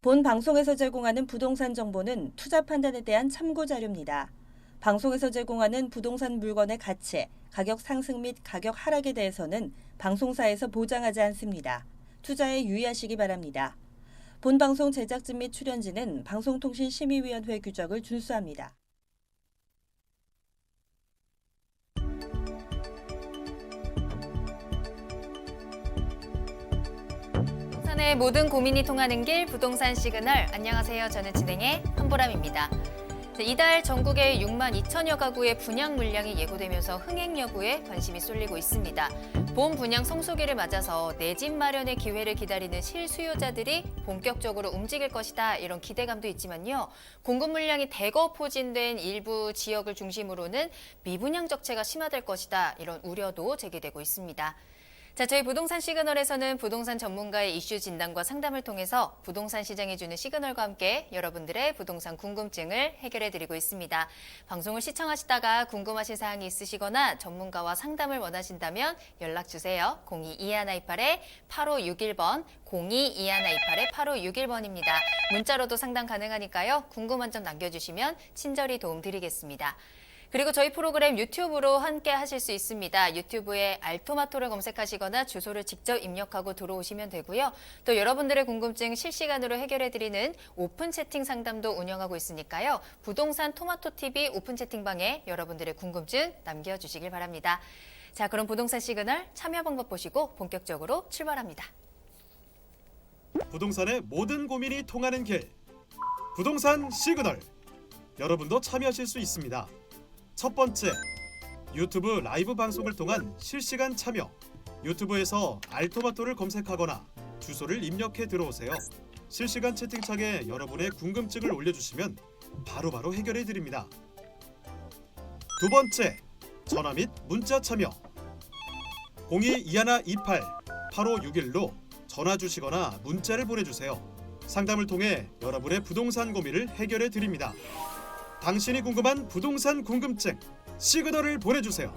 본 방송에서 제공하는 부동산 정보는 투자 판단에 대한 참고 자료입니다. 방송에서 제공하는 부동산 물건의 가치, 가격 상승 및 가격 하락에 대해서는 방송사에서 보장하지 않습니다. 투자에 유의하시기 바랍니다. 본 방송 제작진 및 출연진은 방송통신심의위원회 규정을 준수합니다. 부동산의 모든 고민이 통하는 길 부동산 시그널. 안녕하세요. 저는 진행의 한보람입니다. 이달 전국에 6만 2천여 가구의 분양 물량이 예고되면서 흥행 여부에 관심이 쏠리고 있습니다. 봄 분양 성수기를 맞아서 내 집 마련의 기회를 기다리는 실수요자들이 본격적으로 움직일 것이다, 이런 기대감도 있지만요. 공급 물량이 대거 포진된 일부 지역을 중심으로는 미분양 적체가 심화될 것이다, 이런 우려도 제기되고 있습니다. 자, 저희 부동산 시그널에서는 부동산 전문가의 이슈 진단과 상담을 통해서 부동산 시장이 주는 시그널과 함께 여러분들의 부동산 궁금증을 해결해드리고 있습니다. 방송을 시청하시다가 궁금하신 사항이 있으시거나 전문가와 상담을 원하신다면 연락주세요. 02-2128-8561번, 02-2128-8561번입니다. 문자로도 상담 가능하니까요. 궁금한 점 남겨주시면 친절히 도움드리겠습니다. 그리고 저희 프로그램 유튜브로 함께 하실 수 있습니다. 유튜브에 알토마토를 검색하시거나 주소를 직접 입력하고 들어오시면 되고요. 또 여러분들의 궁금증 실시간으로 해결해드리는 오픈 채팅 상담도 운영하고 있으니까요. 부동산 토마토TV 오픈 채팅방에 여러분들의 궁금증 남겨주시길 바랍니다. 자, 그럼 부동산 시그널 참여 방법 보시고 본격적으로 출발합니다. 부동산의 모든 고민이 통하는 길, 부동산 시그널. 여러분도 참여하실 수 있습니다. 첫 번째, 유튜브 라이브 방송을 통한 실시간 참여. 유튜브에서 알토마토를 검색하거나 주소를 입력해 들어오세요. 실시간 채팅창에 여러분의 궁금증을 올려주시면 바로바로 해결해 드립니다. 두 번째, 전화 및 문자 참여. 02-2128-8561로 전화 주시거나 문자를 보내주세요. 상담을 통해 여러분의 부동산 고민을 해결해 드립니다. 당신이 궁금한 부동산 궁금증, 시그널을 보내주세요.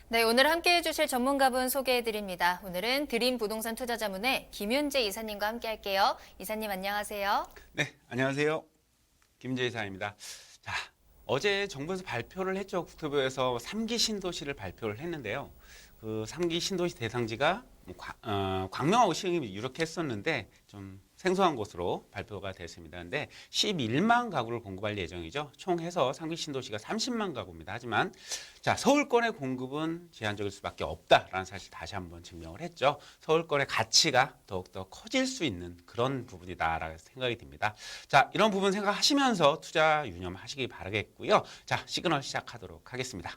네, 오늘 함께해 주실 전문가분 소개해드립니다. 오늘은 드림 부동산 투자자문의 김윤재 이사님과 함께 할게요. 이사님 안녕하세요. 네, 안녕하세요. 김재 이사입니다. 자, 어제 정부에서 발표를 했죠. 국토부에서 3기 신도시를 발표를 했는데요. 그 3기 신도시 대상지가 광명하고 시흥이 유력했었는데 좀 생소한 곳으로 발표가 됐습니다. 근데 11만 가구를 공급할 예정이죠. 총 해서 3기 신도시가 30만 가구입니다. 하지만 자, 서울권의 공급은 제한적일 수밖에 없다라는 사실 다시 한번 증명을 했죠. 서울권의 가치가 더욱더 커질 수 있는 그런 부분이다라고 생각이 듭니다. 자, 이런 부분 생각하시면서 투자 유념하시기 바라겠고요. 자, 시그널 시작하도록 하겠습니다.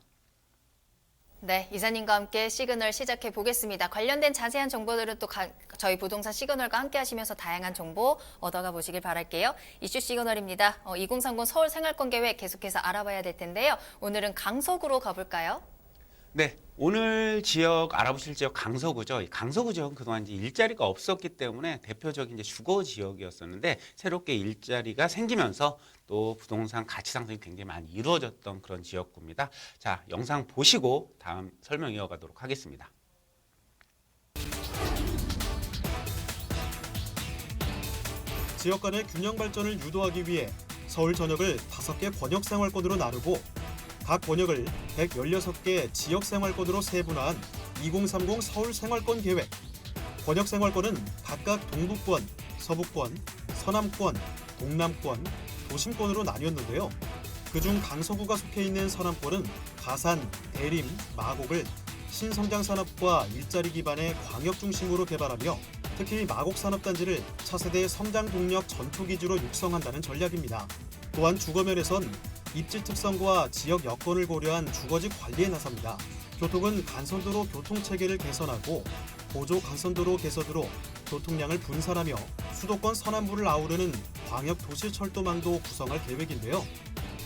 네, 이사님과 함께 시그널 시작해 보겠습니다. 관련된 자세한 정보들은 또 저희 부동산 시그널과 함께 하시면서 다양한 정보 얻어가 보시길 바랄게요. 이슈 시그널입니다. 2030 서울 생활권 계획 계속해서 알아봐야 될 텐데요. 오늘은 강서구로 가볼까요? 네, 오늘 지역 알아보실 지역 강서구죠. 이 강서구 지역은 그동안 이제 일자리가 없었기 때문에 대표적인 이제 주거 지역이었었는데 새롭게 일자리가 생기면서 또 부동산 가치 상승이 굉장히 많이 이루어졌던 그런 지역구입니다. 자, 영상 보시고 다음 설명 이어가도록 하겠습니다. 지역 간의 균형 발전을 유도하기 위해 서울 전역을 5개 권역생활권으로 나누고 각 권역을 116개 지역생활권으로 세분화한 2030 서울생활권 계획. 권역생활권은 각각 동부권, 서부권, 서남권, 동남권, 도심권으로 나뉘었는데요. 그중 강서구가 속해 있는 서남권은 가산, 대림, 마곡을 신성장산업과 일자리 기반의 광역 중심으로 개발하며 특히 마곡산업단지를 차세대 성장 동력 전투기지로 육성한다는 전략입니다. 또한 주거면에선 입지 특성과 지역 여건을 고려한 주거지 관리에 나섭니다. 교통은 간선도로 교통체계를 개선하고 보조 간선도로 개선으로 교통량을 분산하며 수도권 서남부를 아우르는 광역도시철도망도 구성할 계획인데요.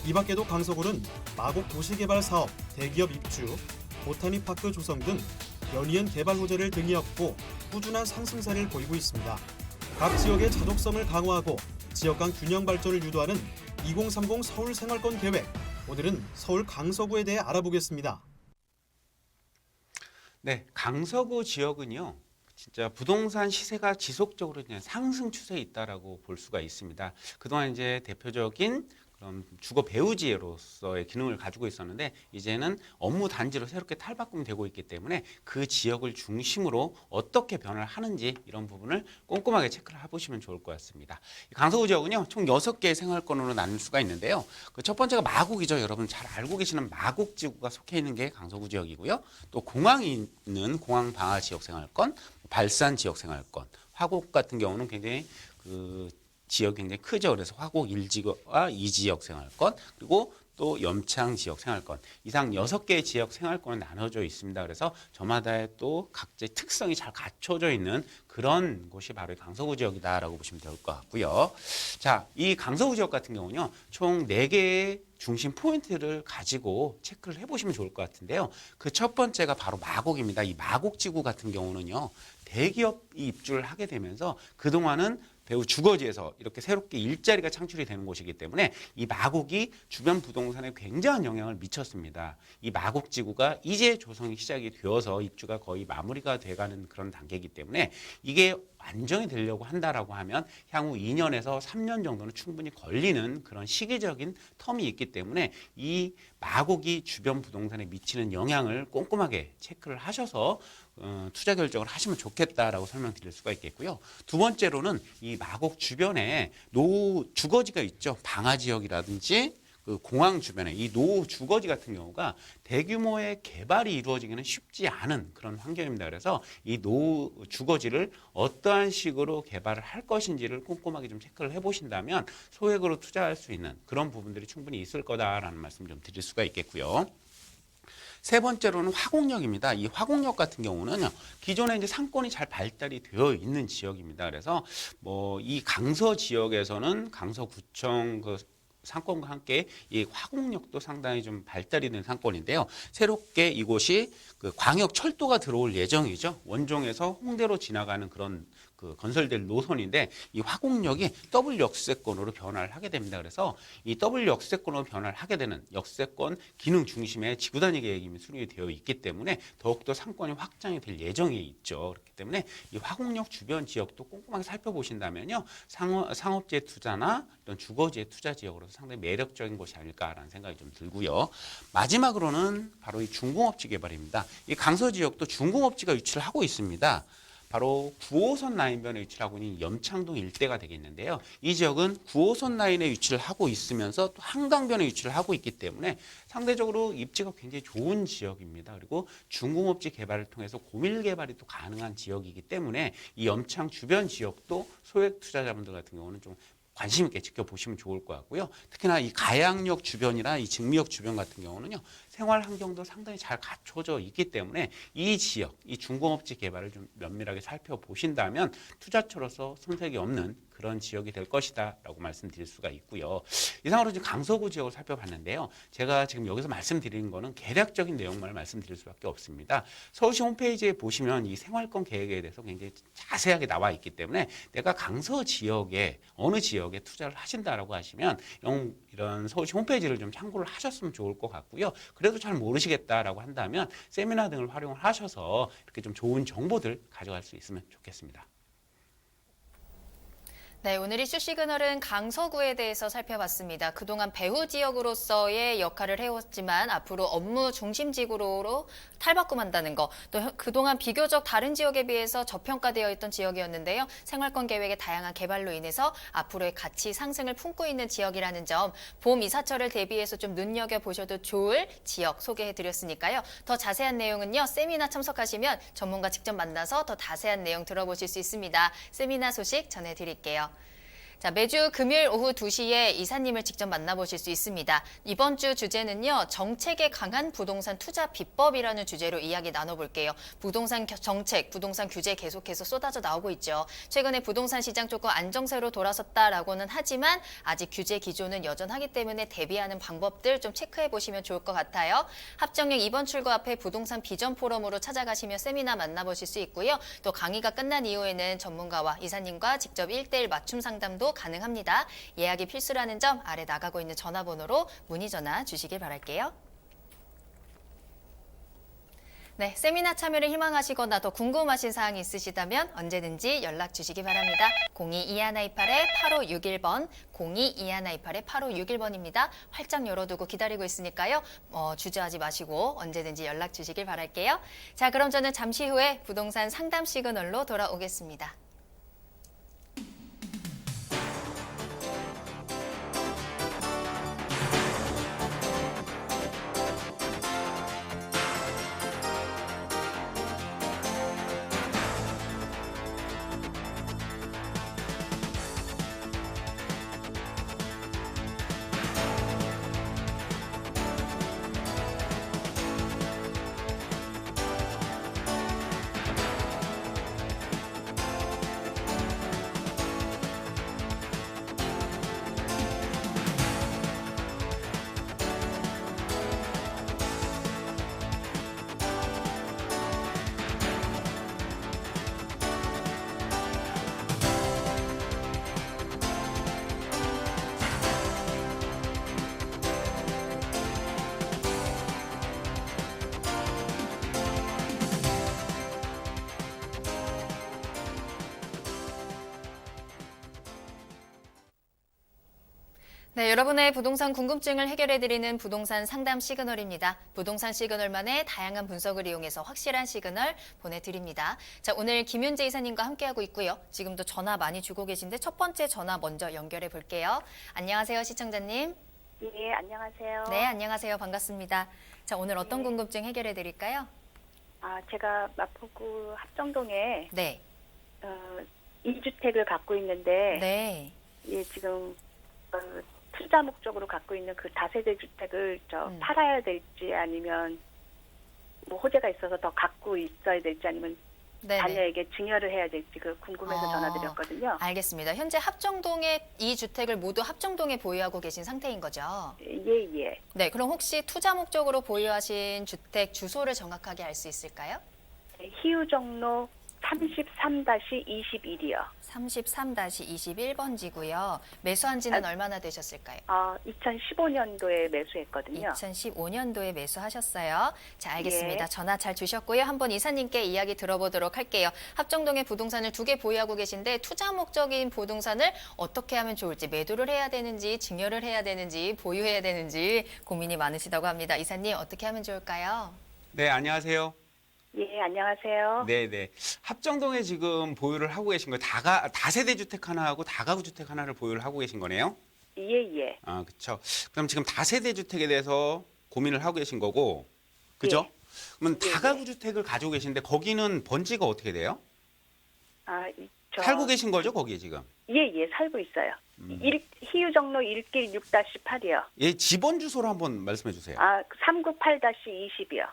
이 밖에도 강서구는 마곡 도시개발 사업, 대기업 입주, 보타니파크 조성 등 연이은 개발 호재를 등에 업고 꾸준한 상승세를 보이고 있습니다. 각 지역의 자독성을 강화하고 지역 간 균형 발전을 유도하는 2030 서울 생활권 계획. 오늘은 서울 강서구에 대해 알아보겠습니다. 네, 강서구 지역은요. 진짜 부동산 시세가 지속적으로 그냥 상승 추세에 있다라고 볼 수가 있습니다. 그동안 이제 대표적인 그런 주거 배후지로서의 기능을 가지고 있었는데 이제는 업무 단지로 새롭게 탈바꿈되고 있기 때문에 그 지역을 중심으로 어떻게 변화를 하는지 이런 부분을 꼼꼼하게 체크를 해보시면 좋을 것 같습니다. 강서구 지역은요 총 6개의 생활권으로 나눌 수가 있는데요. 그 첫 번째가 마곡이죠. 여러분 잘 알고 계시는 마곡지구가 속해 있는 게 강서구 지역이고요. 또 공항이 있는 공항 방화 지역 생활권, 발산 지역 생활권, 화곡 같은 경우는 굉장히 지역이 굉장히 크죠. 그래서 화곡 1지역과 2지역 생활권, 그리고 또 염창 지역 생활권, 이상 6개의 지역 생활권이 나눠져 있습니다. 그래서 저마다의 또 각자의 특성이 잘 갖춰져 있는 그런 곳이 바로 강서구 지역이다라고 보시면 될 것 같고요. 자, 이 강서구 지역 같은 경우는요, 총 4개의 중심 포인트를 가지고 체크를 해보시면 좋을 것 같은데요. 그 첫 번째가 바로 마곡입니다. 이 마곡지구 같은 경우는요, 대기업이 입주를 하게 되면서 그동안은 배후 주거지에서 이렇게 새롭게 일자리가 창출이 되는 곳이기 때문에 이 마곡이 주변 부동산에 굉장한 영향을 미쳤습니다. 이 마곡지구가 이제 조성이 시작이 되어서 입주가 거의 마무리가 돼가는 그런 단계이기 때문에 이게 완전히 되려고 한다라고 하면 향후 2년에서 3년 정도는 충분히 걸리는 그런 시기적인 텀이 있기 때문에 이 마곡이 주변 부동산에 미치는 영향을 꼼꼼하게 체크를 하셔서 투자 결정을 하시면 좋겠다라고 설명드릴 수가 있겠고요. 두 번째로는 이 마곡 주변에 노후 주거지가 있죠. 방화 지역이라든지 그 공항 주변에 이 노후 주거지 같은 경우가 대규모의 개발이 이루어지기는 쉽지 않은 그런 환경입니다. 그래서 이 노후 주거지를 어떠한 식으로 개발을 할 것인지를 꼼꼼하게 좀 체크를 해보신다면 소액으로 투자할 수 있는 그런 부분들이 충분히 있을 거다라는 말씀 좀 드릴 수가 있겠고요. 세 번째로는 화곡역입니다. 이 화곡역 같은 경우는요, 기존에 이제 상권이 잘 발달이 되어 있는 지역입니다. 그래서 뭐 이 강서 지역에서는 강서구청 상권과 함께 이 화곡역도 상당히 좀 발달이 된 상권인데요. 새롭게 이곳이 광역 철도가 들어올 예정이죠. 원종에서 홍대로 지나가는 그런 건설될 노선인데 이 화곡역이 더블 역세권으로 변화를 하게 됩니다. 그래서 이 더블 역세권으로 변화를 하게 되는 역세권 기능 중심의 지구단위 계획이 수립이 되어 있기 때문에 더욱더 상권이 확장이 될 예정이 있죠. 그렇기 때문에 이 화곡역 주변 지역도 꼼꼼하게 살펴보신다면요, 상업지의 투자나 이런 주거지의 투자 지역으로서 상당히 매력적인 곳이 아닐까라는 생각이 좀 들고요. 마지막으로는 바로 이 중공업지 개발입니다. 이 강서 지역도 중공업지가 위치를 하고 있습니다. 바로 9호선 라인변에 위치를 하고 있는 염창동 일대가 되겠는데요. 이 지역은 9호선 라인에 위치를 하고 있으면서 또 한강변에 위치를 하고 있기 때문에 상대적으로 입지가 굉장히 좋은 지역입니다. 그리고 중공업지 개발을 통해서 고밀 개발이 또 가능한 지역이기 때문에 이 염창 주변 지역도 소액 투자자분들 같은 경우는 좀 관심 있게 지켜보시면 좋을 것 같고요. 특히나 이 가양역 주변이나 이 증미역 주변 같은 경우는요, 생활 환경도 상당히 잘 갖춰져 있기 때문에 이 지역, 이 중공업지 개발을 좀 면밀하게 살펴보신다면 투자처로서 손색이 없는 그런 지역이 될 것이다 라고 말씀드릴 수가 있고요. 이상으로 지금 강서구 지역을 살펴봤는데요. 제가 지금 여기서 말씀드리는 거는 개략적인 내용만 말씀드릴 수밖에 없습니다. 서울시 홈페이지에 보시면 이 생활권 계획에 대해서 굉장히 자세하게 나와 있기 때문에 내가 강서 지역에 어느 지역에 투자를 하신다라고 하시면 이런 서울시 홈페이지를 좀 참고를 하셨으면 좋을 것 같고요. 그래도 잘 모르시겠다라고 한다면 세미나 등을 활용을 하셔서 이렇게 좀 좋은 정보들 가져갈 수 있으면 좋겠습니다. 네, 오늘 이슈 시그널은 강서구에 대해서 살펴봤습니다. 그동안 배후 지역으로서의 역할을 해왔지만 앞으로 업무 중심 지구로 탈바꿈한다는 거, 또 그동안 비교적 다른 지역에 비해서 저평가되어 있던 지역이었는데요. 생활권 계획의 다양한 개발로 인해서 앞으로의 가치 상승을 품고 있는 지역이라는 점, 봄 이사철을 대비해서 좀 눈여겨보셔도 좋을 지역 소개해드렸으니까요. 더 자세한 내용은요, 세미나 참석하시면 전문가 직접 만나서 더 자세한 내용 들어보실 수 있습니다. 세미나 소식 전해드릴게요. 자, 매주 금요일 오후 2시에 이사님을 직접 만나보실 수 있습니다. 이번 주 주제는요, 정책에 강한 부동산 투자 비법이라는 주제로 이야기 나눠볼게요. 부동산 정책, 부동산 규제 계속해서 쏟아져 나오고 있죠. 최근에 부동산 시장 조금 안정세로 돌아섰다라고는 하지만 아직 규제 기조는 여전하기 때문에 대비하는 방법들 좀 체크해 보시면 좋을 것 같아요. 합정역 2번 출구 앞에 부동산 비전 포럼으로 찾아가시면 세미나 만나보실 수 있고요. 또 강의가 끝난 이후에는 전문가와 이사님과 직접 1:1 맞춤 상담도 가능합니다. 예약이 필수라는 점 아래 나가고 있는 전화번호로 문의 전화 주시길 바랄게요. 네, 세미나 참여를 희망하시거나 더 궁금하신 사항이 있으시다면 언제든지 연락 주시기 바랍니다. 02-2128-8561번, 02-2128-8561번입니다. 활짝 열어두고 기다리고 있으니까요. 주저하지 마시고 언제든지 연락 주시길 바랄게요. 자, 그럼 저는 잠시 후에 부동산 상담 시그널로 돌아오겠습니다. 네, 여러분의 부동산 궁금증을 해결해드리는 부동산 상담 시그널입니다. 부동산 시그널만의 다양한 분석을 이용해서 확실한 시그널 보내드립니다. 자, 오늘 김윤재 이사님과 함께하고 있고요. 지금도 전화 많이 주고 계신데 첫 번째 전화 먼저 연결해 볼게요. 안녕하세요, 시청자님. 예, 안녕하세요. 네, 안녕하세요. 반갑습니다. 자, 오늘 어떤 궁금증 해결해드릴까요? 제가 마포구 합정동에 네. 2주택을 갖고 있는데 네. 예, 지금 투자 목적으로 갖고 있는 그 다세대 주택을 팔아야 될지 아니면 뭐 호재가 있어서 더 갖고 있어야 될지 아니면 네네. 자녀에게 증여를 해야 될지 궁금해서 전화드렸거든요. 알겠습니다. 현재 합정동에 이 주택을 모두 합정동에 보유하고 계신 상태인 거죠? 예, 예. 네, 그럼 혹시 투자 목적으로 보유하신 주택 주소를 정확하게 알 수 있을까요? 희우정로 33-21이요. 33-21번지고요. 매수한 지는 얼마나 되셨을까요? 2015년도에 매수했거든요. 2015년도에 매수하셨어요. 자, 알겠습니다. 예. 전화 잘 주셨고요. 한번 이사님께 이야기 들어보도록 할게요. 합정동에 부동산을 2개 보유하고 계신데 투자 목적인 부동산을 어떻게 하면 좋을지, 매도를 해야 되는지, 증여를 해야 되는지, 보유해야 되는지 고민이 많으시다고 합니다. 이사님, 어떻게 하면 좋을까요? 네, 안녕하세요. 예, 안녕하세요. 네네. 합정동에 지금 보유를 하고 계신 거예요. 다세대 주택 하나하고 다가구 주택 하나를 보유를 하고 계신 거네요. 예, 예. 그렇죠. 그럼 지금 다세대 주택에 대해서 고민을 하고 계신 거고, 그죠? 예. 그러면 예, 다가구 주택을 가지고 계신데 거기는 번지가 어떻게 돼요? 살고 계신 거죠, 거기에 지금? 예, 예, 살고 있어요. 희유정로 1길 6-8이요. 예, 집원 주소를 한번 말씀해 주세요. 398-20이요.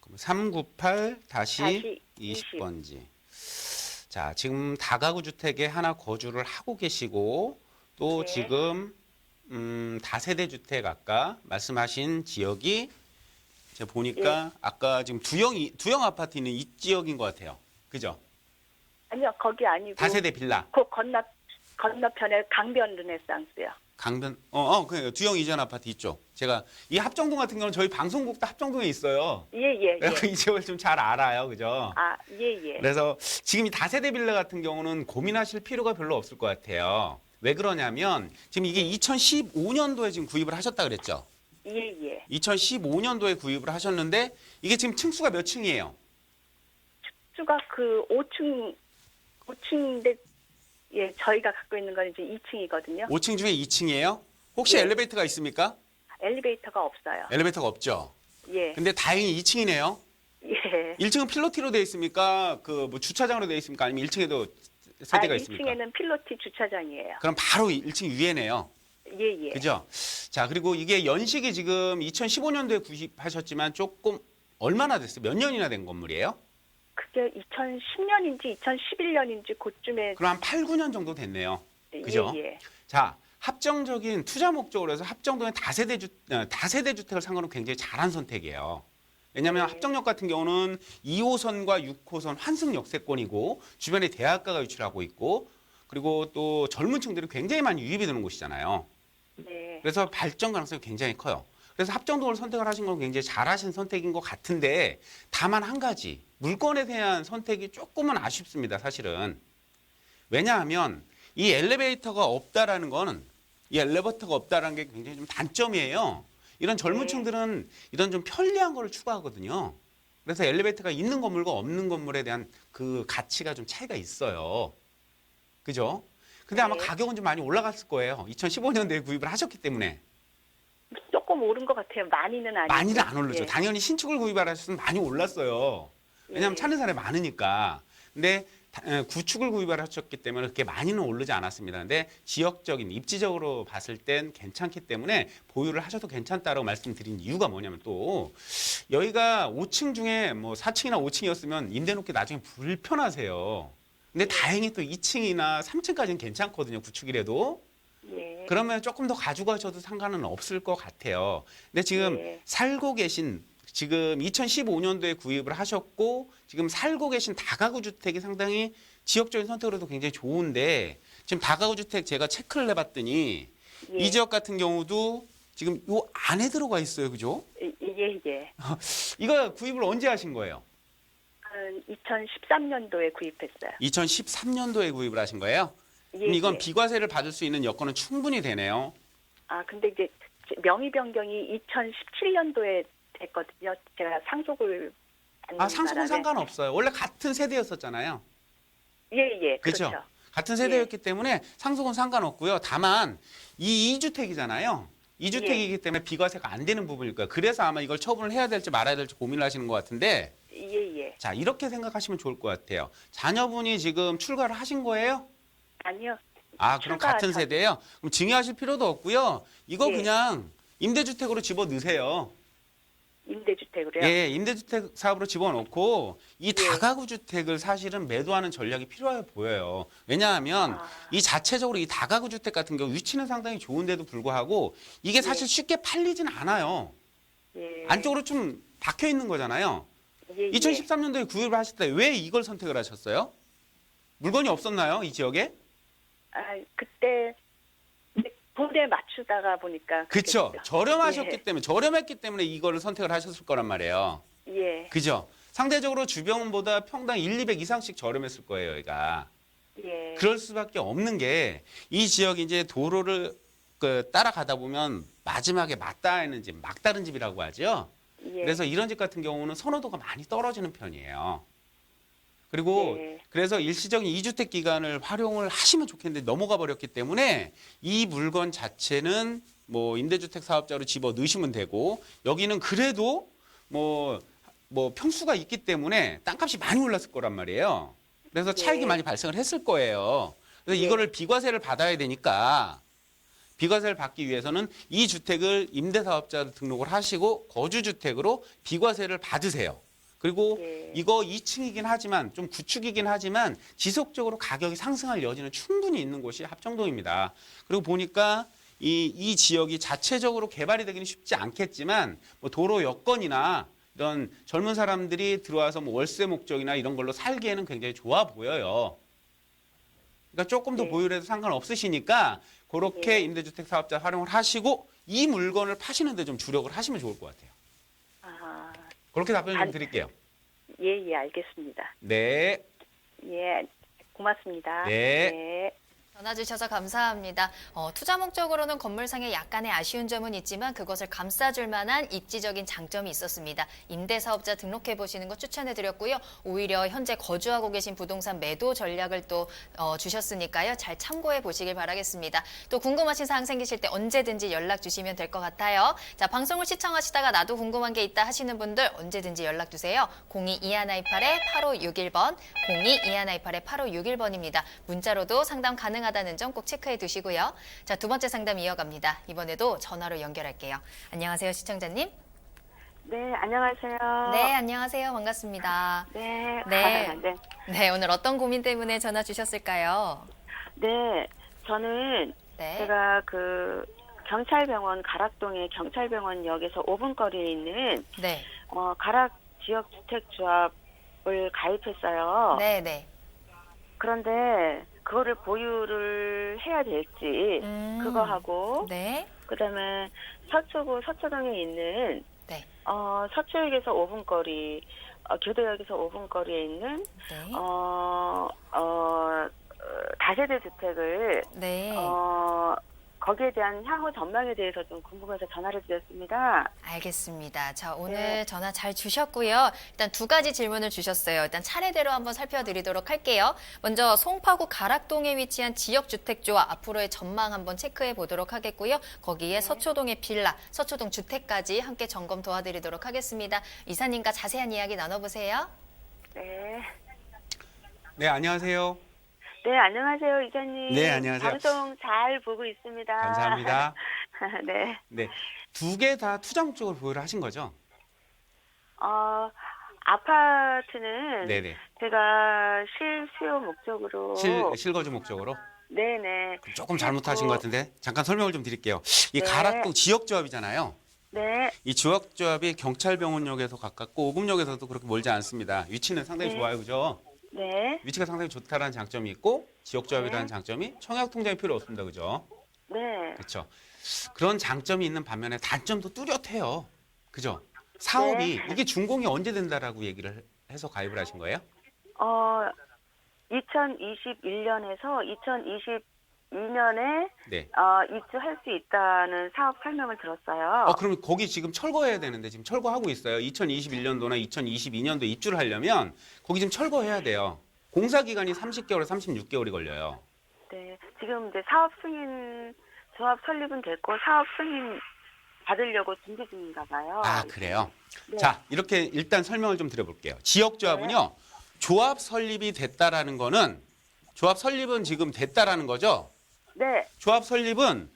398-20번지. 자, 지금 다가구 주택에 하나 거주를 하고 계시고 또 네. 지금 다세대 주택 아까 말씀하신 지역이 제가 보니까 아까 지금 두영 아파트 있는 이 지역인 것 같아요. 그죠? 아니요, 거기 아니고 다세대 빌라. 그 건너편에 강변 르네상스요. 강변 그 두영 이전 아파트 있죠. 제가 이 합정동 같은 경우는 저희 방송국도 합정동에 있어요. 예, 예, 그래서 예. 이 지역을 좀 잘 알아요. 그죠? 예, 예. 그래서 지금 이 다세대 빌라 같은 경우는 고민하실 필요가 별로 없을 것 같아요. 왜 그러냐면 지금 이게 2015년도에 지금 구입을 하셨다 그랬죠. 예, 예. 2015년도에 구입을 하셨는데 이게 지금 층수가 몇 층이에요? 수가 5층인데 예, 저희가 갖고 있는 건 이제 2층이거든요. 5층 중에 2층이에요? 혹시 예. 엘리베이터가 있습니까? 엘리베이터가 없어요. 엘리베이터가 없죠. 예. 근데 다행히 2층이네요. 예. 1층은 필로티로 되어 있습니까? 그 뭐 주차장으로 되어 있습니까? 아니면 1층에도 세대가 있습니까? 1층에는 필로티 주차장이에요. 그럼 바로 1층 위에네요. 예, 예. 그죠? 자, 그리고 이게 연식이 지금 2015년도에 구입하셨지만 조금 얼마나 됐어요? 몇 년이나 된 건물이에요? 그게 2010년인지 2011년인지 그쯤에 그럼 한 8, 9년 정도 됐네요. 그죠? 예, 예. 자, 합정적인 투자 목적으로 해서 합정동의 다세대 주택을 산 거는 굉장히 잘한 선택이에요. 왜냐하면 네. 합정역 같은 경우는 2호선과 6호선 환승 역세권이고 주변에 대학가가 유치하고 있고 그리고 또 젊은 층들이 굉장히 많이 유입이 되는 곳이잖아요. 네. 그래서 발전 가능성이 굉장히 커요. 그래서 합정동을 선택을 하신 건 굉장히 잘하신 선택인 것 같은데 다만 한 가지 물건에 대한 선택이 조금은 아쉽습니다. 사실은. 왜냐하면 이 엘리베이터가 없다라는 거는 이 엘리베이터가 없다라는 게 굉장히 좀 단점이에요. 이런 젊은 층들은 이런 좀 편리한 거를 추구하거든요. 그래서 엘리베이터가 있는 건물과 없는 건물에 대한 그 가치가 좀 차이가 있어요. 그죠? 근데 아마 네. 가격은 좀 많이 올라갔을 거예요. 2015년도에 구입을 하셨기 때문에. 조금 오른 것 같아요. 많이는 아니고. 많이는 안 오르죠. 예. 당연히 신축을 구입하셨으면 많이 올랐어요. 왜냐하면 예. 찾는 사람이 많으니까. 근데 구축을 구입을 하셨기 때문에 그렇게 많이는 오르지 않았습니다. 근데 지역적인 입지적으로 봤을 땐 괜찮기 때문에 보유를 하셔도 괜찮다라고 말씀드린 이유가 뭐냐면 또 여기가 5층 중에 뭐 4층이나 5층이었으면 임대 놓기 나중에 불편하세요. 근데 다행히 또 2층이나 3층까지는 괜찮거든요. 구축이라도. 예. 그러면 조금 더 가져가셔도 상관은 없을 것 같아요. 근데 지금 예. 살고 계신 지금 2015년도에 구입을 하셨고 지금 살고 계신 다가구 주택이 상당히 지역적인 선택으로도 굉장히 좋은데 지금 다가구 주택 제가 체크를 해봤더니 예. 이 지역 같은 경우도 지금 요 안에 들어가 있어요, 그죠? 예. 이거 구입을 언제 하신 거예요? 2013년도에 구입했어요. 2013년도에 구입을 하신 거예요? 그럼 이건 비과세를 받을 수 있는 여건은 충분히 되네요. 아, 근데 이제 명의 변경이 2017년도에 됐거든요. 제가 상속을 받는 상속은 바람에. 상관없어요. 원래 같은 세대였었잖아요. 예. 그렇죠. 그렇죠. 같은 세대였기 때문에 상속은 상관없고요. 다만 이 2주택이잖아요. 2주택이기 때문에 비과세가 안 되는 부분일 거예요. 그래서 아마 이걸 처분을 해야 될지 말아야 될지 고민을 하시는 것 같은데 예. 자, 이렇게 생각하시면 좋을 것 같아요. 자녀분이 지금 출가를 하신 거예요? 아니요. 아, 그럼 출가 같은 전- 세대예요? 그럼 증여하실 필요도 없고요. 이거 예. 그냥 임대주택으로 집어 넣으세요. 임대주택으로요? 예, 임대주택 사업으로 집어넣고 이 예. 다가구 주택을 사실은 매도하는 전략이 필요해 보여요. 왜냐하면 아. 이 자체적으로 이 다가구 주택 같은 경우 위치는 상당히 좋은데도 불구하고 이게 사실 쉽게 팔리진 않아요. 예. 안쪽으로 좀 박혀 있는 거잖아요. 예. 2013년도에 구입을 하실 때 왜 이걸 선택을 하셨어요? 물건이 없었나요, 이 지역에? 아, 그때 돈에 맞추다가 보니까 그렇죠. 그랬죠. 저렴했기 때문에 이거를 선택을 하셨을 거란 말이에요. 예. 그죠? 상대적으로 주변보다 평당 1, 200 이상씩 저렴했을 거예요, 여기가. 예. 그럴 수밖에 없는 게 이 지역이 이제 도로를 따라가다 보면 마지막에 맞닿는 집, 막다른 집이라고 하죠. 예. 그래서 이런 집 같은 경우는 선호도가 많이 떨어지는 편이에요. 그리고 네. 그래서 일시적인 2주택 기간을 활용을 하시면 좋겠는데 넘어가 버렸기 때문에 이 물건 자체는 뭐 임대주택 사업자로 집어 넣으시면 되고 여기는 그래도 뭐 평수가 있기 때문에 땅값이 많이 올랐을 거란 말이에요. 그래서 차익이 네. 많이 발생을 했을 거예요. 그래서 네. 이거를 비과세를 받아야 되니까 비과세를 받기 위해서는 이 주택을 임대사업자로 등록을 하시고 거주주택으로 비과세를 받으세요. 그리고 예. 이거 2층이긴 하지만 좀 구축이긴 하지만 지속적으로 가격이 상승할 여지는 충분히 있는 곳이 합정동입니다. 그리고 보니까 이 지역이 자체적으로 개발이 되기는 쉽지 않겠지만 뭐 도로 여건이나 이런 젊은 사람들이 들어와서 뭐 월세 목적이나 이런 걸로 살기에는 굉장히 좋아 보여요. 그러니까 조금 더 네. 보유를 해도 상관없으시니까 그렇게 네. 임대주택 사업자 활용을 하시고 이 물건을 파시는 데 좀 주력을 하시면 좋을 것 같아요. 아, 그렇게 답변 좀 드릴게요. 예, 알겠습니다. 네. 예, 고맙습니다. 네. 네. 전화 주셔서 감사합니다. 투자 목적으로는 건물상에 약간의 아쉬운 점은 있지만 그것을 감싸줄 만한 입지적인 장점이 있었습니다. 임대사업자 등록해 보시는 거 추천해드렸고요. 오히려 현재 거주하고 계신 부동산 매도 전략을 또 주셨으니까요. 잘 참고해 보시길 바라겠습니다. 또 궁금하신 사항 생기실 때 언제든지 연락 주시면 될 것 같아요. 자, 방송을 시청하시다가 나도 궁금한 게 있다 하시는 분들 언제든지 연락 주세요. 02-2128-8561번, 02-2128-8561번입니다. 문자로도 상담 가능하다는 점 꼭 체크해 두시고요. 자, 두 번째 상담 이어갑니다. 이번에도 전화로 연결할게요. 안녕하세요, 시청자님. 네, 안녕하세요. 네, 안녕하세요. 반갑습니다. 네. 네. 네. 네, 오늘 어떤 고민 때문에 전화 주셨을까요? 네, 저는 네. 제가 경찰병원 가락동의 경찰병원역에서 5분 거리에 있는 네. 가락 지역 주택조합을 가입했어요. 네, 네. 그런데 그거를 보유를 해야 될지 그거 하고 네. 그다음에 서초구 서초동에 있는 네. 서초역에서 5분 거리, 교대역에서 5분 거리에 있는 네. 다세대 주택을 네. 거기에 대한 향후 전망에 대해서 좀 궁금해서 전화를 드렸습니다. 알겠습니다. 자, 오늘 네. 전화 잘 주셨고요. 일단 두 가지 질문을 주셨어요. 일단 차례대로 한번 살펴드리도록 할게요. 먼저 송파구 가락동에 위치한 지역주택조와 앞으로의 전망 한번 체크해 보도록 하겠고요. 거기에 서초동의 빌라, 서초동 주택까지 함께 점검 도와드리도록 하겠습니다. 이사님과 자세한 이야기 나눠보세요. 네. 네, 안녕하세요. 네, 안녕하세요, 이사님. 네, 안녕하세요. 방송 잘 보고 있습니다. 감사합니다. 네. 네, 두 개 다 투자 목적으로 보유를 하신 거죠? 아파트는 네네. 제가 실수요 목적으로. 실거주 목적으로? 네네. 그럼 조금 잘못하신 것 같은데 잠깐 설명을 좀 드릴게요. 이 네. 가락동 지역조합이잖아요. 네. 이 지역조합이 경찰병원역에서 가깝고 오금역에서도 그렇게 멀지 않습니다. 위치는 상당히 네. 좋아요, 그죠? 네. 위치가 상당히 좋다라는 장점이 있고 지역조합이라는 네. 장점이 청약 통장이 필요 없습니다, 그죠? 네. 그렇죠. 그런 장점이 있는 반면에 단점도 뚜렷해요, 그죠? 사업이 네. 이게 준공이 언제 된다라고 얘기를 해서 가입을 하신 거예요? 2021년에서 2022년에 네. 입주할 수 있다는 사업 설명을 들었어요. 그러면 거기 지금 철거해야 되는데 지금 철거하고 있어요. 2021년도나 2022년도 입주를 하려면 거기 지금 철거해야 돼요. 공사 기간이 30개월에서 36개월이 걸려요. 네. 지금 이제 사업 승인 조합 설립은 됐고 사업 승인 받으려고 준비 중인가 봐요. 아, 그래요? 네. 자, 이렇게 일단 설명을 좀 드려볼게요. 지역조합은요, 조합 설립이 됐다라는 거는, 조합 설립은 지금 됐다라는 거죠? 네. 조합 설립은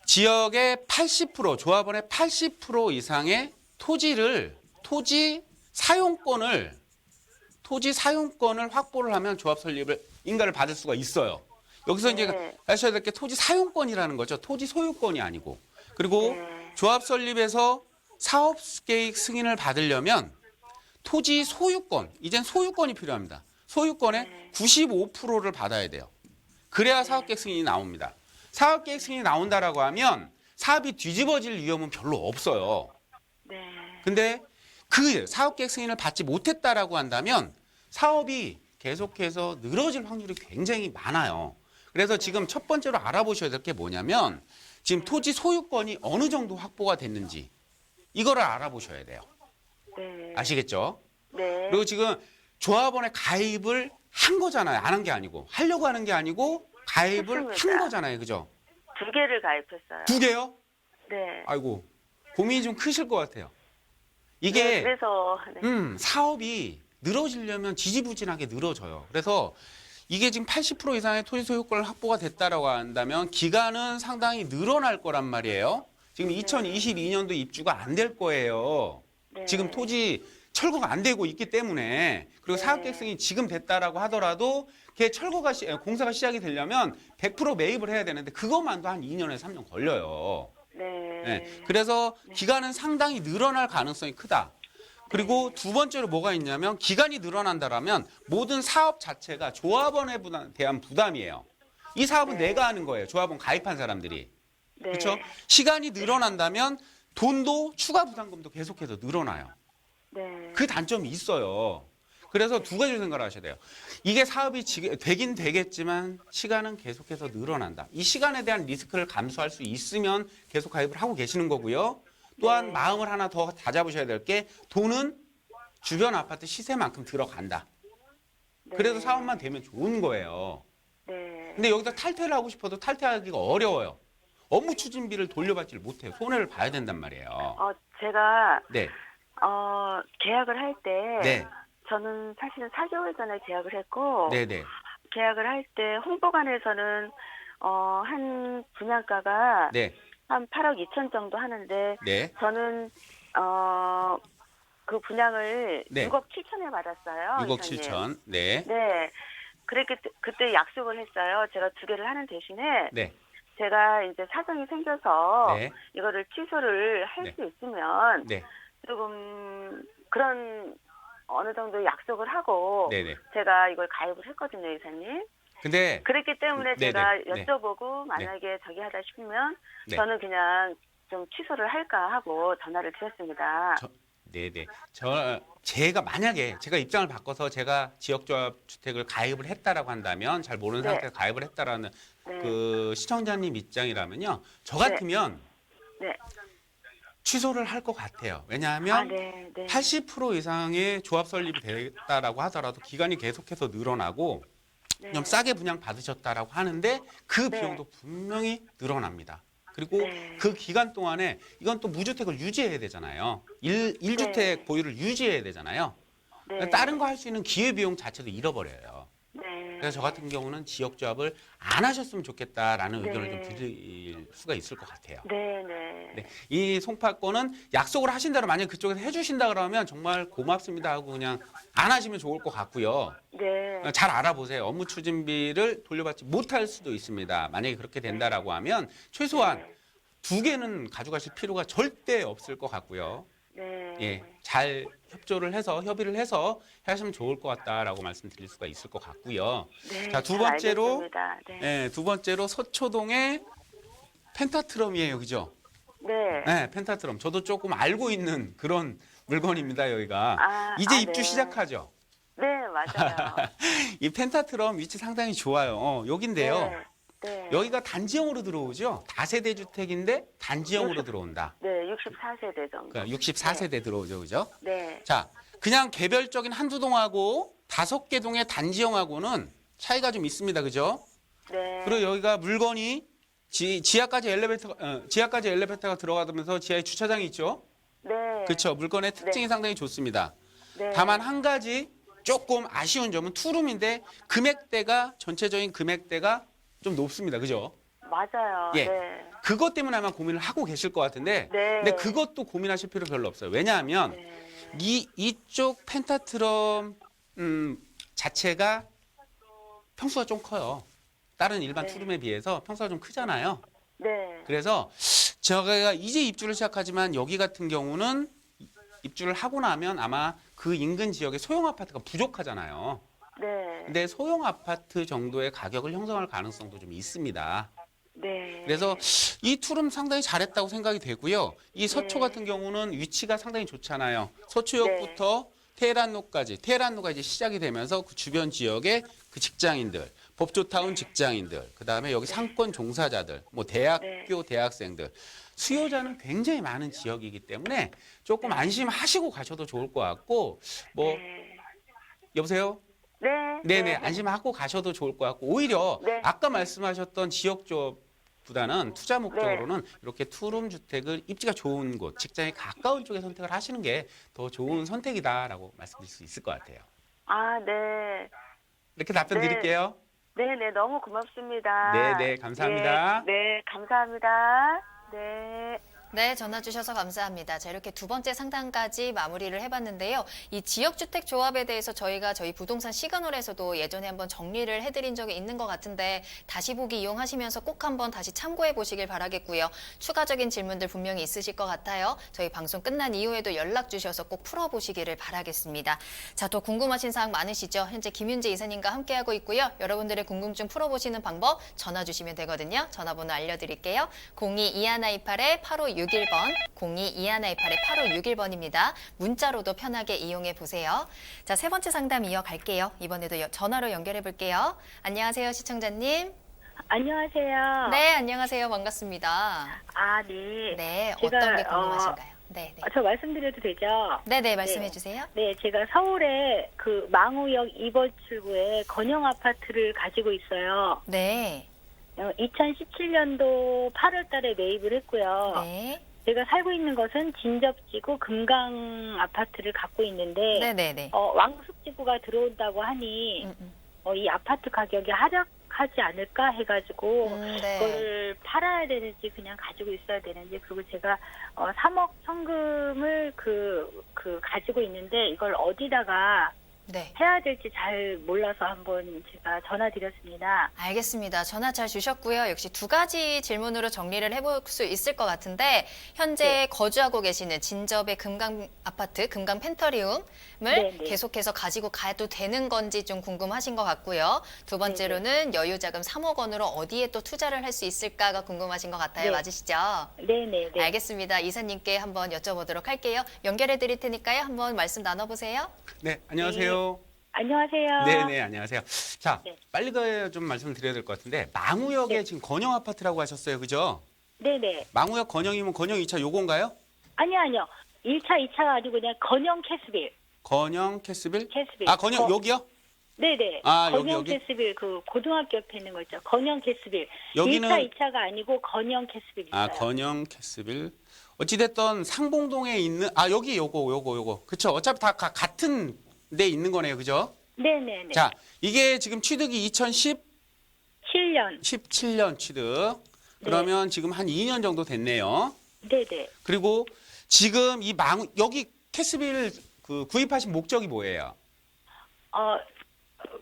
지역의 80%, 조합원의 80% 이상의 토지 사용권을 확보를 하면 조합 설립을 인가를 받을 수가 있어요. 여기서 네. 이제 하셔야 될 게 토지 사용권이라는 거죠. 토지 소유권이 아니고. 그리고 네. 조합 설립에서 사업 계획 승인을 받으려면 토지 소유권, 이젠 소유권이 필요합니다. 소유권의 네. 95%를 받아야 돼요. 그래야 사업 계획 승인이 나옵니다. 사업 계획 승인이 나온다라고 하면 사업이 뒤집어질 위험은 별로 없어요. 네. 근데 그 사업 계획 승인을 받지 못했다라고 한다면 사업이 계속해서 늘어질 확률이 굉장히 많아요. 그래서 지금 첫 번째로 알아보셔야 될 게 뭐냐면 지금 토지 소유권이 어느 정도 확보가 됐는지 이거를 알아보셔야 돼요. 네. 아시겠죠? 네. 그리고 지금 조합원에 가입을 한 거잖아요. 안 한 게 아니고. 하려고 하는 게 아니고 가입을 했습니다. 한 거잖아요. 그죠? 2개를 가입했어요. 2개요? 네. 아이고, 고민이 좀 크실 것 같아요. 네, 이게 그래서 사업이 늘어지려면 지지부진하게 늘어져요. 그래서 이게 지금 80% 이상의 토지 소유권 확보가 됐다라고 한다면 기간은 상당히 늘어날 거란 말이에요. 지금 2022년도 입주가 안 될 거예요. 네. 지금 토지 철거가 안 되고 있기 때문에 그리고 네. 사업 계획성이 지금 됐다라고 하더라도 그게 공사가 시작이 되려면 100% 매입을 해야 되는데 그것만도 한 2년에서 3년 걸려요. 네. 네. 그래서 기간은 상당히 늘어날 가능성이 크다. 그리고 두 번째로 뭐가 있냐면 기간이 늘어난다라면 모든 사업 자체가 조합원에 대한 부담이에요. 이 사업은 네. 내가 하는 거예요. 조합원 가입한 사람들이. 네. 그렇죠? 시간이 늘어난다면 돈도 추가 부담금도 계속해서 늘어나요. 네. 그 단점이 있어요. 그래서 두 가지 생각을 하셔야 돼요. 이게 사업이 되긴 되겠지만 시간은 계속해서 늘어난다. 이 시간에 대한 리스크를 감수할 수 있으면 계속 가입을 하고 계시는 거고요. 또한 네. 마음을 하나 더 다잡으셔야 될 게 돈은 주변 아파트 시세만큼 들어간다. 네. 그래도 사업만 되면 좋은 거예요. 네. 근데 여기다 탈퇴를 하고 싶어도 탈퇴하기가 어려워요. 업무 추진비를 돌려받지를 못해요. 손해를 봐야 된단 말이에요. 제가 네, 계약을 할 때 네, 저는 사실은 4개월 전에 계약을 했고 네, 네, 계약을 할 때 홍보관에서는 한 분양가가 네, 한 8억 2천 정도 하는데 네, 저는 그 분양을 네. 6억 7천에 받았어요. 6억 이사님. 7천. 네, 네. 그때 약속을 했어요. 제가 2개를 하는 대신에 네, 제가 이제 사정이 생겨서 네, 이거를 취소를 할 네. 수 있으면 네, 조금 그런 어느 정도 약속을 하고 네, 네. 제가 이걸 가입을 했거든요, 이사님. 근데 그렇기 때문에 네네, 제가 네. 여쭤보고 만약에 저기 하다 싶으면 네. 저는 그냥 좀 취소를 할까 하고 전화를 드렸습니다. 네네. 제가 만약에 제가 입장을 바꿔서 제가 지역조합 주택을 가입을 했다라고 한다면 잘 모르는 네. 상태에서 가입을 했다라는 네. 그 시청자님 입장이라면요. 저 네. 같으면 네. 취소를 할 것 같아요. 아, 왜냐하면 네. 네. 80% 이상의 조합 설립이 됐다라고 하더라도 기간이 계속해서 늘어나고 네. 좀 싸게 분양 받으셨다라고 하는데 그 네. 비용도 분명히 늘어납니다. 그리고 네. 그 기간 동안에 이건 또 무주택을 유지해야 되잖아요. 1주택 네. 보유를 유지해야 되잖아요. 네. 다른 거 할 수 있는 기회비용 자체도 잃어버려요. 네. 그래서 저 같은 경우는 지역조합을 안 하셨으면 좋겠다라는 네. 의견을 좀 드릴 수가 있을 것 같아요. 네. 네. 네, 이 송파권은 약속을 하신 대로 만약 그쪽에서 해주신다 그러면 정말 고맙습니다 하고 그냥 안 하시면 좋을 것 같고요. 네. 잘 알아보세요. 업무 추진비를 돌려받지 못할 수도 있습니다. 만약에 그렇게 된다라고 하면 최소한 네. 2개는 가져가실 필요가 절대 없을 것 같고요. 네. 예, 잘 협의를 해서 하시면 좋을 것 같다라고 말씀드릴 수가 있을 것 같고요. 네. 자, 두 잘 번째로, 알겠습니다. 네. 예, 두 번째로 서초동의 펜타트럼이에요, 그죠? 네. 네, 펜타트럼. 저도 조금 알고 있는 그런 물건입니다, 여기가. 아, 이제 아, 입주 네. 시작하죠. 네, 맞아요. 이 펜타트럼 위치 상당히 좋아요. 여긴데요. 네. 네. 여기가 단지형으로 들어오죠. 다세대 주택인데 단지형으로 들어온다. 네, 64세대 정도. 그러니까 64세대 들어오죠, 그죠? 네. 자, 그냥 개별적인 한두 동하고 5개 동의 단지형하고는 차이가 좀 있습니다, 그죠? 네. 그리고 여기가 물건이 지하까지 엘리베이터가 들어가면서 지하에 주차장이 있죠. 네. 그렇죠. 물건의 특징이 상당히 좋습니다. 네. 다만 한 가지 조금 아쉬운 점은 투룸인데 전체적인 금액대가 좀 높습니다. 그죠? 맞아요. 예. 네. 그것 때문에 아마 고민을 하고 계실 것 같은데 네. 근데 그것도 고민하실 필요 별로 없어요. 왜냐하면 네. 이쪽 펜타트럼 자체가 평수가 좀 커요. 다른 일반 네. 투룸에 비해서 평수가 좀 크잖아요. 네. 그래서 제가 이제 입주를 시작하지만 여기 같은 경우는 입주를 하고 나면 아마 그 인근 지역에 소형 아파트가 부족하잖아요. 네. 근데 소형 아파트 정도의 가격을 형성할 가능성도 좀 있습니다. 네. 그래서 이 투룸 상당히 잘했다고 생각이 되고요. 이 서초 네. 같은 경우는 위치가 상당히 좋잖아요. 서초역부터 테헤란로가 이제 시작이 되면서 그 주변 지역의 그 직장인들, 법조타운 직장인들, 그다음에 여기 상권 종사자들, 뭐 대학교 대학생들 수요자는 굉장히 많은 지역이기 때문에 조금 안심하시고 가셔도 좋을 것 같고 뭐 네. 여보세요? 네. 네네 안심하고 가셔도 좋을 것 같고 오히려 네. 아까 말씀하셨던 지역조보다는 투자 목적으로는 이렇게 투룸 주택을 입지가 좋은 곳, 직장에 가까운 쪽에 선택을 하시는 게 더 좋은 선택이다라고 말씀드릴 수 있을 것 같아요. 아, 네. 이렇게 답변 네. 드릴게요. 네, 네. 너무 고맙습니다. 네, 감사합니다. 네, 네, 감사합니다. 네. 네, 전화 주셔서 감사합니다. 자, 이렇게 두 번째 상담까지 마무리를 해봤는데요. 이 지역주택 조합에 대해서 저희 부동산 시그널에서도 예전에 한번 정리를 해드린 적이 있는 것 같은데 다시 보기 이용하시면서 꼭 한번 다시 참고해 보시길 바라겠고요. 추가적인 질문들 분명히 있으실 것 같아요. 저희 방송 끝난 이후에도 연락 주셔서 꼭 풀어보시기를 바라겠습니다. 자, 또 궁금하신 사항 많으시죠? 현재 김윤재 이사님과 함께하고 있고요. 여러분들의 궁금증 풀어보시는 방법 전화 주시면 되거든요. 전화번호 알려드릴게요. 02-2128-8561번, 02-2128-8561번입니다. 문자로도 편하게 이용해 보세요. 자, 세 번째 상담 이어갈게요. 이번에도 전화로 연결해 볼게요. 안녕하세요, 시청자님. 안녕하세요. 네, 안녕하세요. 반갑습니다. 아, 네. 네, 제가, 어떤 게 궁금하신가요? 네, 네. 저 말씀드려도 되죠? 네, 네, 말씀해 주세요. 네, 제가 서울에 그 망우역 2번 출구에 건영 아파트를 가지고 있어요. 네. 2017년도 8월 달에 매입을 했고요. 네. 제가 살고 있는 것은 진접지구 금강 아파트를 갖고 있는데 네, 네, 네. 왕숙지구가 들어온다고 하니 이 아파트 가격이 하락하지 않을까 해가지고 네. 그걸 팔아야 되는지 그냥 가지고 있어야 되는지 그리고 제가 3억 현금을 그 가지고 있는데 이걸 어디다가 네. 해야 될지 잘 몰라서 한번 제가 전화드렸습니다. 알겠습니다. 전화 잘 주셨고요. 역시 두 가지 질문으로 정리를 해볼 수 있을 것 같은데 현재 네. 거주하고 계시는 진접의 금강 아파트, 금강 펜터리움을 네, 네. 계속해서 가지고 가도 되는 건지 좀 궁금하신 것 같고요. 두 번째로는 여유자금 3억 원으로 어디에 또 투자를 할 수 있을까가 궁금하신 것 같아요. 네. 맞으시죠? 네네네. 알겠습니다. 이사님께 한번 여쭤보도록 할게요. 연결해 드릴 테니까요. 한번 말씀 나눠보세요. 네, 안녕하세요. 안녕하세요. 네, 안녕하세요. 자, 네. 빨리 좀 말씀을 드려야 될 것 같은데 망우역에 네. 지금 건영 아파트라고 하셨어요, 그죠? 네네. 망우역 건영이면 건영 2차 요건가요? 아니요. 1차, 2차가 아니고 그냥 건영 캐스빌. 건영 캐스빌? 캐스빌. 아, 건영 여기요? 네네. 아, 건영 여기? 캐스빌 그 고등학교 옆에 있는 거 있죠. 건영 캐스빌. 여기는 1차, 2차가 아니고 건영 캐스빌 있어요. 아, 건영 캐스빌. 어찌됐든 상봉동에 있는 여기 요거. 그쵸? 어차피 다 같은 데 있는 거네요, 그죠? 네네네. 자, 이게 지금 취득이 7년. 2017년 취득. 그러면 지금 한 2년 정도 됐네요. 네네. 그리고 지금 여기 캐스빌 그 구입하신 목적이 뭐예요?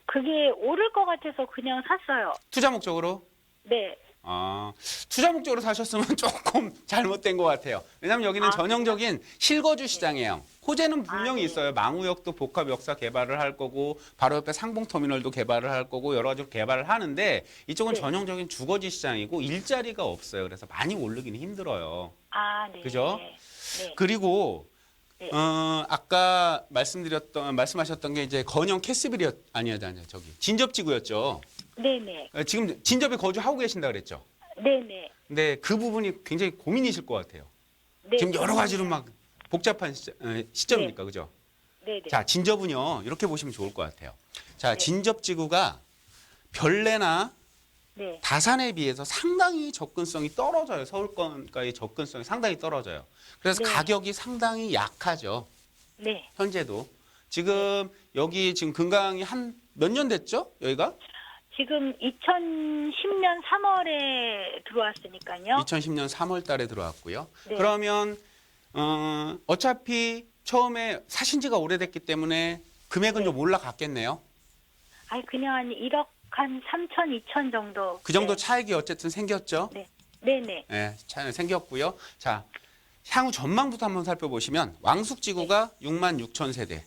그게 오를 것 같아서 그냥 샀어요. 투자 목적으로? 네. 투자 목적으로 사셨으면 조금 잘못된 것 같아요. 왜냐하면 여기는 아, 전형적인 실거주 시장이에요. 호재는 분명히 네. 있어요. 망우역도 복합 역사 개발을 할 거고 바로 옆에 상봉터미널도 개발을 할 거고 여러 가지 개발을 하는데 이쪽은 네. 전형적인 주거지 시장이고 일자리가 없어요. 그래서 많이 오르기는 힘들어요. 네. 그죠? 네. 그리고 네. 아까 말씀하셨던 게 이제 건영 캐스빌이 아니야 저기 진접지구였죠. 네네. 지금 진접에 거주하고 계신다 그랬죠. 네네. 근데 그 부분이 굉장히 고민이실 것 같아요. 네. 지금 여러 가지로 막 복잡한 시점이니까 그죠? 네네. 자, 진접은요. 이렇게 보시면 좋을 것 같아요. 자, 네. 진접지구가 별내나 네. 다산에 비해서 상당히 접근성이 떨어져요. 서울권과의 접근성이 상당히 떨어져요. 그래서 네. 가격이 상당히 약하죠. 네. 현재도. 지금 여기 지금 금강이 한 몇 년 됐죠? 여기가? 지금 2010년 3월에 들어왔으니까요. 2010년 3월 달에 들어왔고요. 네. 그러면 어차피 처음에 사신 지가 오래됐기 때문에 금액은 네. 좀 올라갔겠네요. 그냥 한 1억 한 3천, 2천 정도. 그 정도 네. 차익이 어쨌든 생겼죠. 네. 네네. 네, 차익 생겼고요. 자, 향후 전망부터 한번 살펴보시면 왕숙지구가 6만 6천 세대.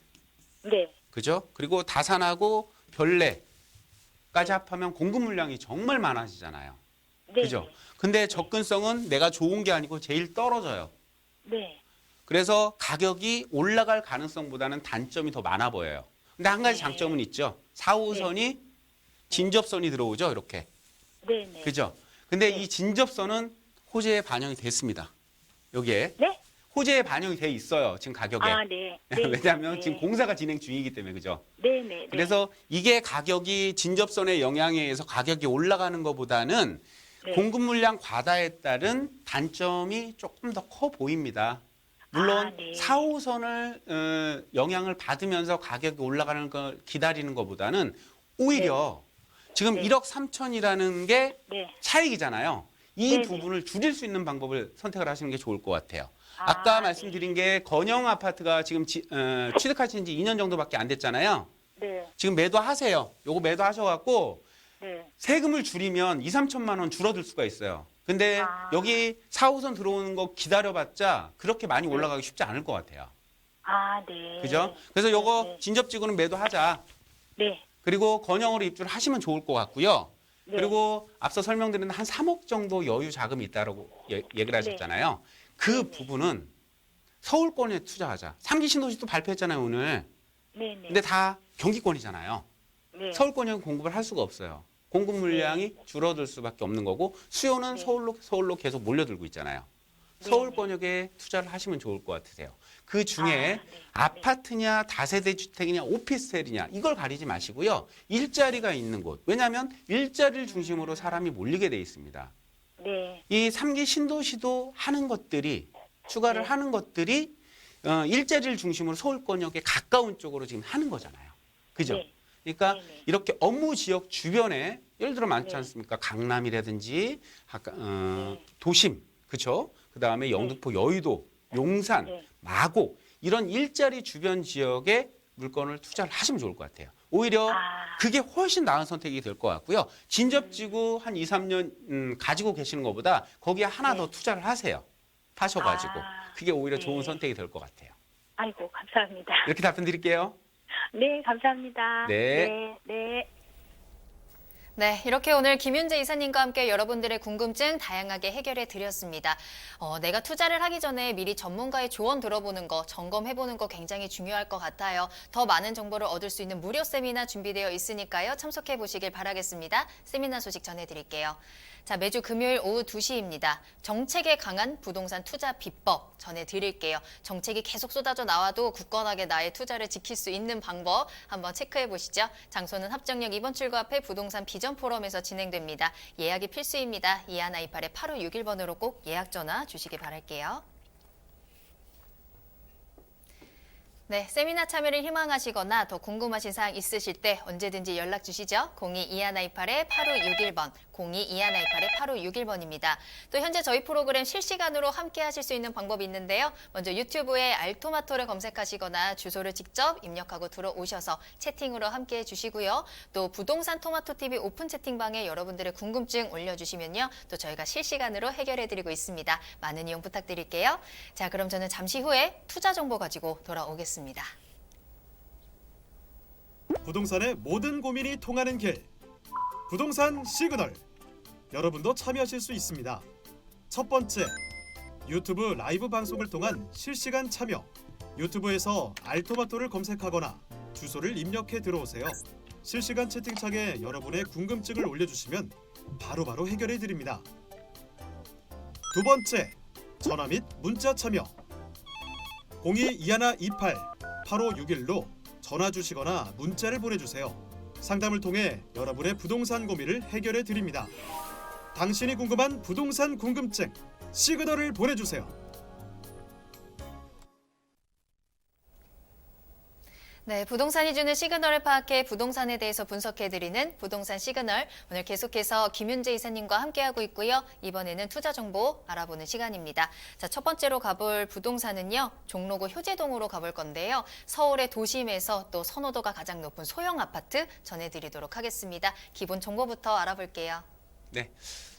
네. 그죠? 그리고 다산하고 별내까지 합하면 공급 물량이 정말 많아지잖아요. 네. 그죠? 근데 접근성은 내가 좋은 게 아니고 제일 떨어져요. 네. 그래서 가격이 올라갈 가능성보다는 단점이 더 많아 보여요. 근데 한 가지 네. 장점은 있죠. 4호선이 진접선이 들어오죠, 이렇게. 네네. 그죠? 근데 네. 이 진접선은 호재에 반영이 됐습니다. 여기에 네? 호재에 반영이 돼 있어요, 지금 가격에. 네. 네. 왜냐하면 네. 지금 공사가 진행 중이기 때문에, 그죠? 네네. 그래서 이게 가격이 진접선의 영향에 의해서 가격이 올라가는 것보다는 네. 공급 물량 과다에 따른 단점이 조금 더 커 보입니다. 물론 네. 4호선을 영향을 받으면서 가격이 올라가는 걸 기다리는 것보다는 오히려 지금 네. 1억 3천이라는 게 네. 차익이잖아요. 이 네네. 부분을 줄일 수 있는 방법을 선택을 하시는 게 좋을 것 같아요. 아까 말씀드린 게 건영 아파트가 지금 취득하신 지 2년 정도밖에 안 됐잖아요. 네. 지금 매도하세요. 요거 매도하셔갖고 네. 세금을 줄이면 2, 3천만 원 줄어들 수가 있어요. 근데 여기 4호선 들어오는 거 기다려봤자 그렇게 많이 올라가기 쉽지 않을 것 같아요. 네. 그죠? 그래서 요거 네. 진접지구는 매도하자. 네. 그리고 건영으로 입주를 하시면 좋을 것 같고요. 네. 그리고 앞서 설명드린 한 3억 정도 여유 자금이 있다라고 얘기를 하셨잖아요. 그 네네. 부분은 서울권에 투자하자. 3기 신도시도 발표했잖아요, 오늘. 네네. 근데 다 경기권이잖아요. 네. 서울권역은 공급을 할 수가 없어요. 공급 물량이 줄어들 수밖에 없는 거고 수요는 네. 서울로 계속 몰려들고 있잖아요. 서울권역에 투자를 하시면 좋을 것 같으세요. 그 중에 네. 아파트냐 다세대 주택이냐 오피스텔이냐 이걸 가리지 마시고요. 일자리가 있는 곳. 왜냐하면 일자리를 중심으로 사람이 몰리게 돼 있습니다. 네. 이 3기 신도시도 하는 것들이 추가를 네. 하는 것들이 일자리를 중심으로 서울권역에 가까운 쪽으로 지금 하는 거잖아요. 그죠? 네. 그러니까 네네. 이렇게 업무 지역 주변에 예를 들어 많지 네. 않습니까? 강남이라든지 네. 도심, 그렇죠? 그다음에 영등포, 여의도, 용산, 네. 마곡 이런 일자리 주변 지역에 물건을 투자를 하시면 좋을 것 같아요. 오히려 아. 그게 훨씬 나은 선택이 될 것 같고요. 진접지구 한 2, 3년 가지고 계시는 것보다 거기에 하나 네. 더 투자를 하세요. 하셔가지고. 아. 그게 오히려 네. 좋은 선택이 될 것 같아요. 아이고, 감사합니다. 이렇게 답변 드릴게요. 네, 감사합니다. 네. 네. 네. 네, 이렇게 오늘 김윤재 이사님과 함께 여러분들의 궁금증 다양하게 해결해 드렸습니다. 내가 투자를 하기 전에 미리 전문가의 조언 들어보는 거, 점검해보는 거 굉장히 중요할 것 같아요. 더 많은 정보를 얻을 수 있는 무료 세미나 준비되어 있으니까요. 참석해 보시길 바라겠습니다. 세미나 소식 전해드릴게요. 자, 매주 금요일 오후 2시입니다. 정책에 강한 부동산 투자 비법 전해드릴게요. 정책이 계속 쏟아져 나와도 굳건하게 나의 투자를 지킬 수 있는 방법 한번 체크해 보시죠. 장소는 합정역 2번 출구 앞에 부동산 비전 포럼에서 진행됩니다. 예약이 필수입니다. 2128-8561번으로 꼭 예약 전화 주시기 바랄게요. 네, 세미나 참여를 희망하시거나 더 궁금하신 사항 있으실 때 언제든지 연락 주시죠. 02-2128-8561번, 02-2128-8561번입니다. 또 현재 저희 프로그램 실시간으로 함께 하실 수 있는 방법이 있는데요. 먼저 유튜브에 알토마토를 검색하시거나 주소를 직접 입력하고 들어오셔서 채팅으로 함께 해주시고요. 또 부동산 토마토TV 오픈 채팅방에 여러분들의 궁금증 올려주시면요. 또 저희가 실시간으로 해결해드리고 있습니다. 많은 이용 부탁드릴게요. 자, 그럼 저는 잠시 후에 투자 정보 가지고 돌아오겠습니다. 부동산의 모든 고민이 통하는 길. 부동산 시그널. 여러분도 참여하실 수 있습니다. 첫 번째, 유튜브 라이브 방송을 통한 실시간 참여. 유튜브에서 알토마토를 검색하거나 주소를 입력해 들어오세요. 실시간 채팅창에 여러분의 궁금증을 올려주시면 바로바로 해결해 드립니다. 두 번째, 전화 및 문자 참여. 02-2128-8561로 전화 주시거나 문자를 보내주세요. 상담을 통해 여러분의 부동산 고민을 해결해 드립니다. 당신이 궁금한 부동산 궁금증 시그널을 보내주세요. 네, 부동산이 주는 시그널을 파악해 부동산에 대해서 분석해드리는 부동산 시그널. 오늘 계속해서 김윤재 이사님과 함께하고 있고요. 이번에는 투자 정보 알아보는 시간입니다. 자, 첫 번째로 가볼 부동산은요. 종로구 효재동으로 가볼 건데요. 서울의 도심에서 또 선호도가 가장 높은 소형 아파트 전해드리도록 하겠습니다. 기본 정보부터 알아볼게요. 네,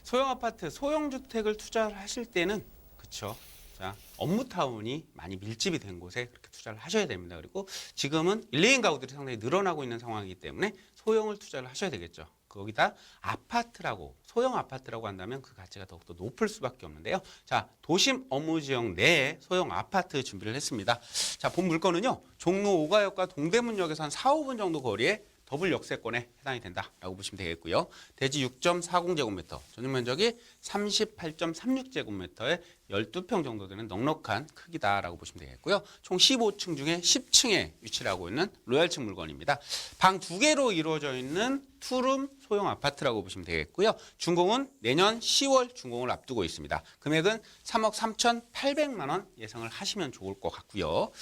소형 아파트, 소형 주택을 투자를 하실 때는 그렇죠. 자, 업무타운이 많이 밀집이 된 곳에 그렇게 투자를 하셔야 됩니다. 그리고 지금은 1, 2인 가구들이 상당히 늘어나고 있는 상황이기 때문에 소형을 투자를 하셔야 되겠죠. 거기다 아파트라고, 소형 아파트라고 한다면 그 가치가 더욱더 높을 수밖에 없는데요. 자, 도심 업무지역 내에 소형 아파트 준비를 했습니다. 자, 본 물건은요. 종로 5가역과 동대문역에서 한 4, 5분 정도 거리에 더블 역세권에 해당이 된다라고 보시면 되겠고요. 대지 6.40제곱미터, 전용 면적이 38.36제곱미터에 12평 정도 되는 넉넉한 크기다라고 보시면 되겠고요. 총 15층 중에 10층에 위치를 하고 있는 로얄층 물건입니다. 방 2개로 이루어져 있는 투룸 소형 아파트라고 보시면 되겠고요. 준공은 내년 10월 준공을 앞두고 있습니다. 금액은 3억 3,800만 원 예상을 하시면 좋을 것 같고요.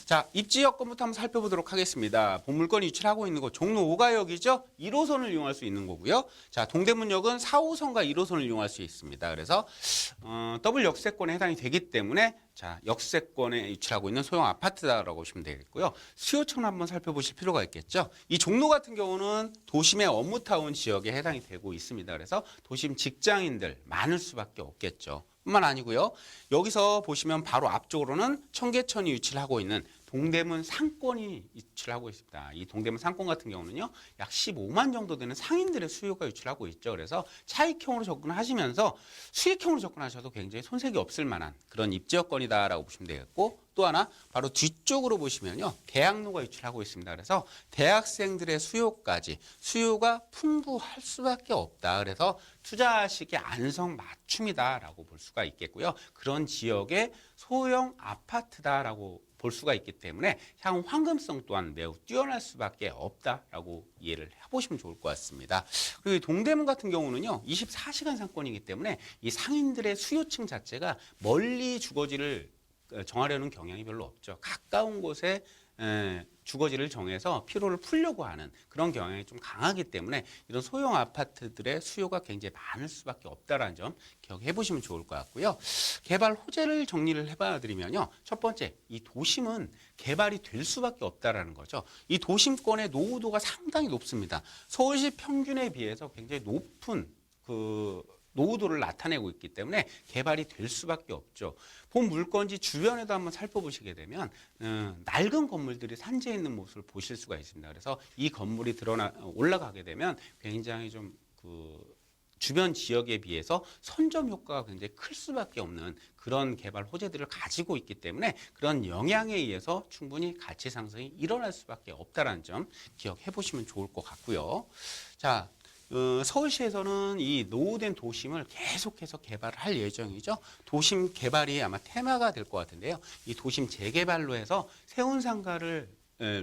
자, 입지 여건부터 한번 살펴보도록 하겠습니다. 본 물건이 위치를 하고 있는 곳 종로 5가역이죠. 1호선을 이용할 수 있는 거고요. 자, 동대문역은 4호선과 1호선을 이용할 수 있습니다. 그래서 더블 역세권에 해당이 되기 때문에 자, 역세권에 위치하고 있는 소형 아파트다라고 보시면 되겠고요. 수요층을 한번 살펴보실 필요가 있겠죠. 이 종로 같은 경우는 도심의 업무타운 지역에 해당이 되고 있습니다. 그래서 도심 직장인들 많을 수밖에 없겠죠. 뿐만 아니고요. 여기서 보시면 바로 앞쪽으로는 청계천이 위치를 하고 있는 동대문 상권이 위치를 하고 있습니다. 이 동대문 상권 같은 경우는요. 약 15만 정도 되는 상인들의 수요가 위치를 하고 있죠. 그래서 차익형으로 접근하시면서 수익형으로 접근하셔도 굉장히 손색이 없을 만한 그런 입지 여건이다라고 보시면 되겠고 또 하나 바로 뒤쪽으로 보시면요. 대학로가 위치를 하고 있습니다. 그래서 대학생들의 수요가 풍부할 수밖에 없다. 그래서 투자식의 안성맞춤이다라고 볼 수가 있겠고요. 그런 지역의 소형 아파트다라고 볼 수가 있기 때문에 향후 황금성 또한 매우 뛰어날 수밖에 없다라고 이해를 해보시면 좋을 것 같습니다. 그리고 이 동대문 같은 경우는요. 24시간 상권이기 때문에 이 상인들의 수요층 자체가 멀리 주거지를 정하려는 경향이 별로 없죠. 가까운 곳에 주거지를 정해서 피로를 풀려고 하는 그런 경향이 좀 강하기 때문에 이런 소형 아파트들의 수요가 굉장히 많을 수밖에 없다라는 점 기억해 보시면 좋을 것 같고요. 개발 호재를 정리를 해봐 드리면요. 첫 번째, 이 도심은 개발이 될 수밖에 없다라는 거죠. 이 도심권의 노후도가 상당히 높습니다. 서울시 평균에 비해서 굉장히 높은 노후도를 나타내고 있기 때문에 개발이 될 수밖에 없죠. 본 물건지 주변에도 한번 살펴보시게 되면 낡은 건물들이 산재해 있는 모습을 보실 수가 있습니다. 그래서 이 건물이 올라가게 되면 굉장히 좀 주변 지역에 비해서 선점 효과가 굉장히 클 수밖에 없는 그런 개발 호재들을 가지고 있기 때문에 그런 영향에 의해서 충분히 가치 상승이 일어날 수밖에 없다는 점 기억해 보시면 좋을 것 같고요. 자, 서울시에서는 이 노후된 도심을 계속해서 개발을 할 예정이죠. 도심 개발이 아마 테마가 될 것 같은데요. 이 도심 재개발로 해서 세운상가를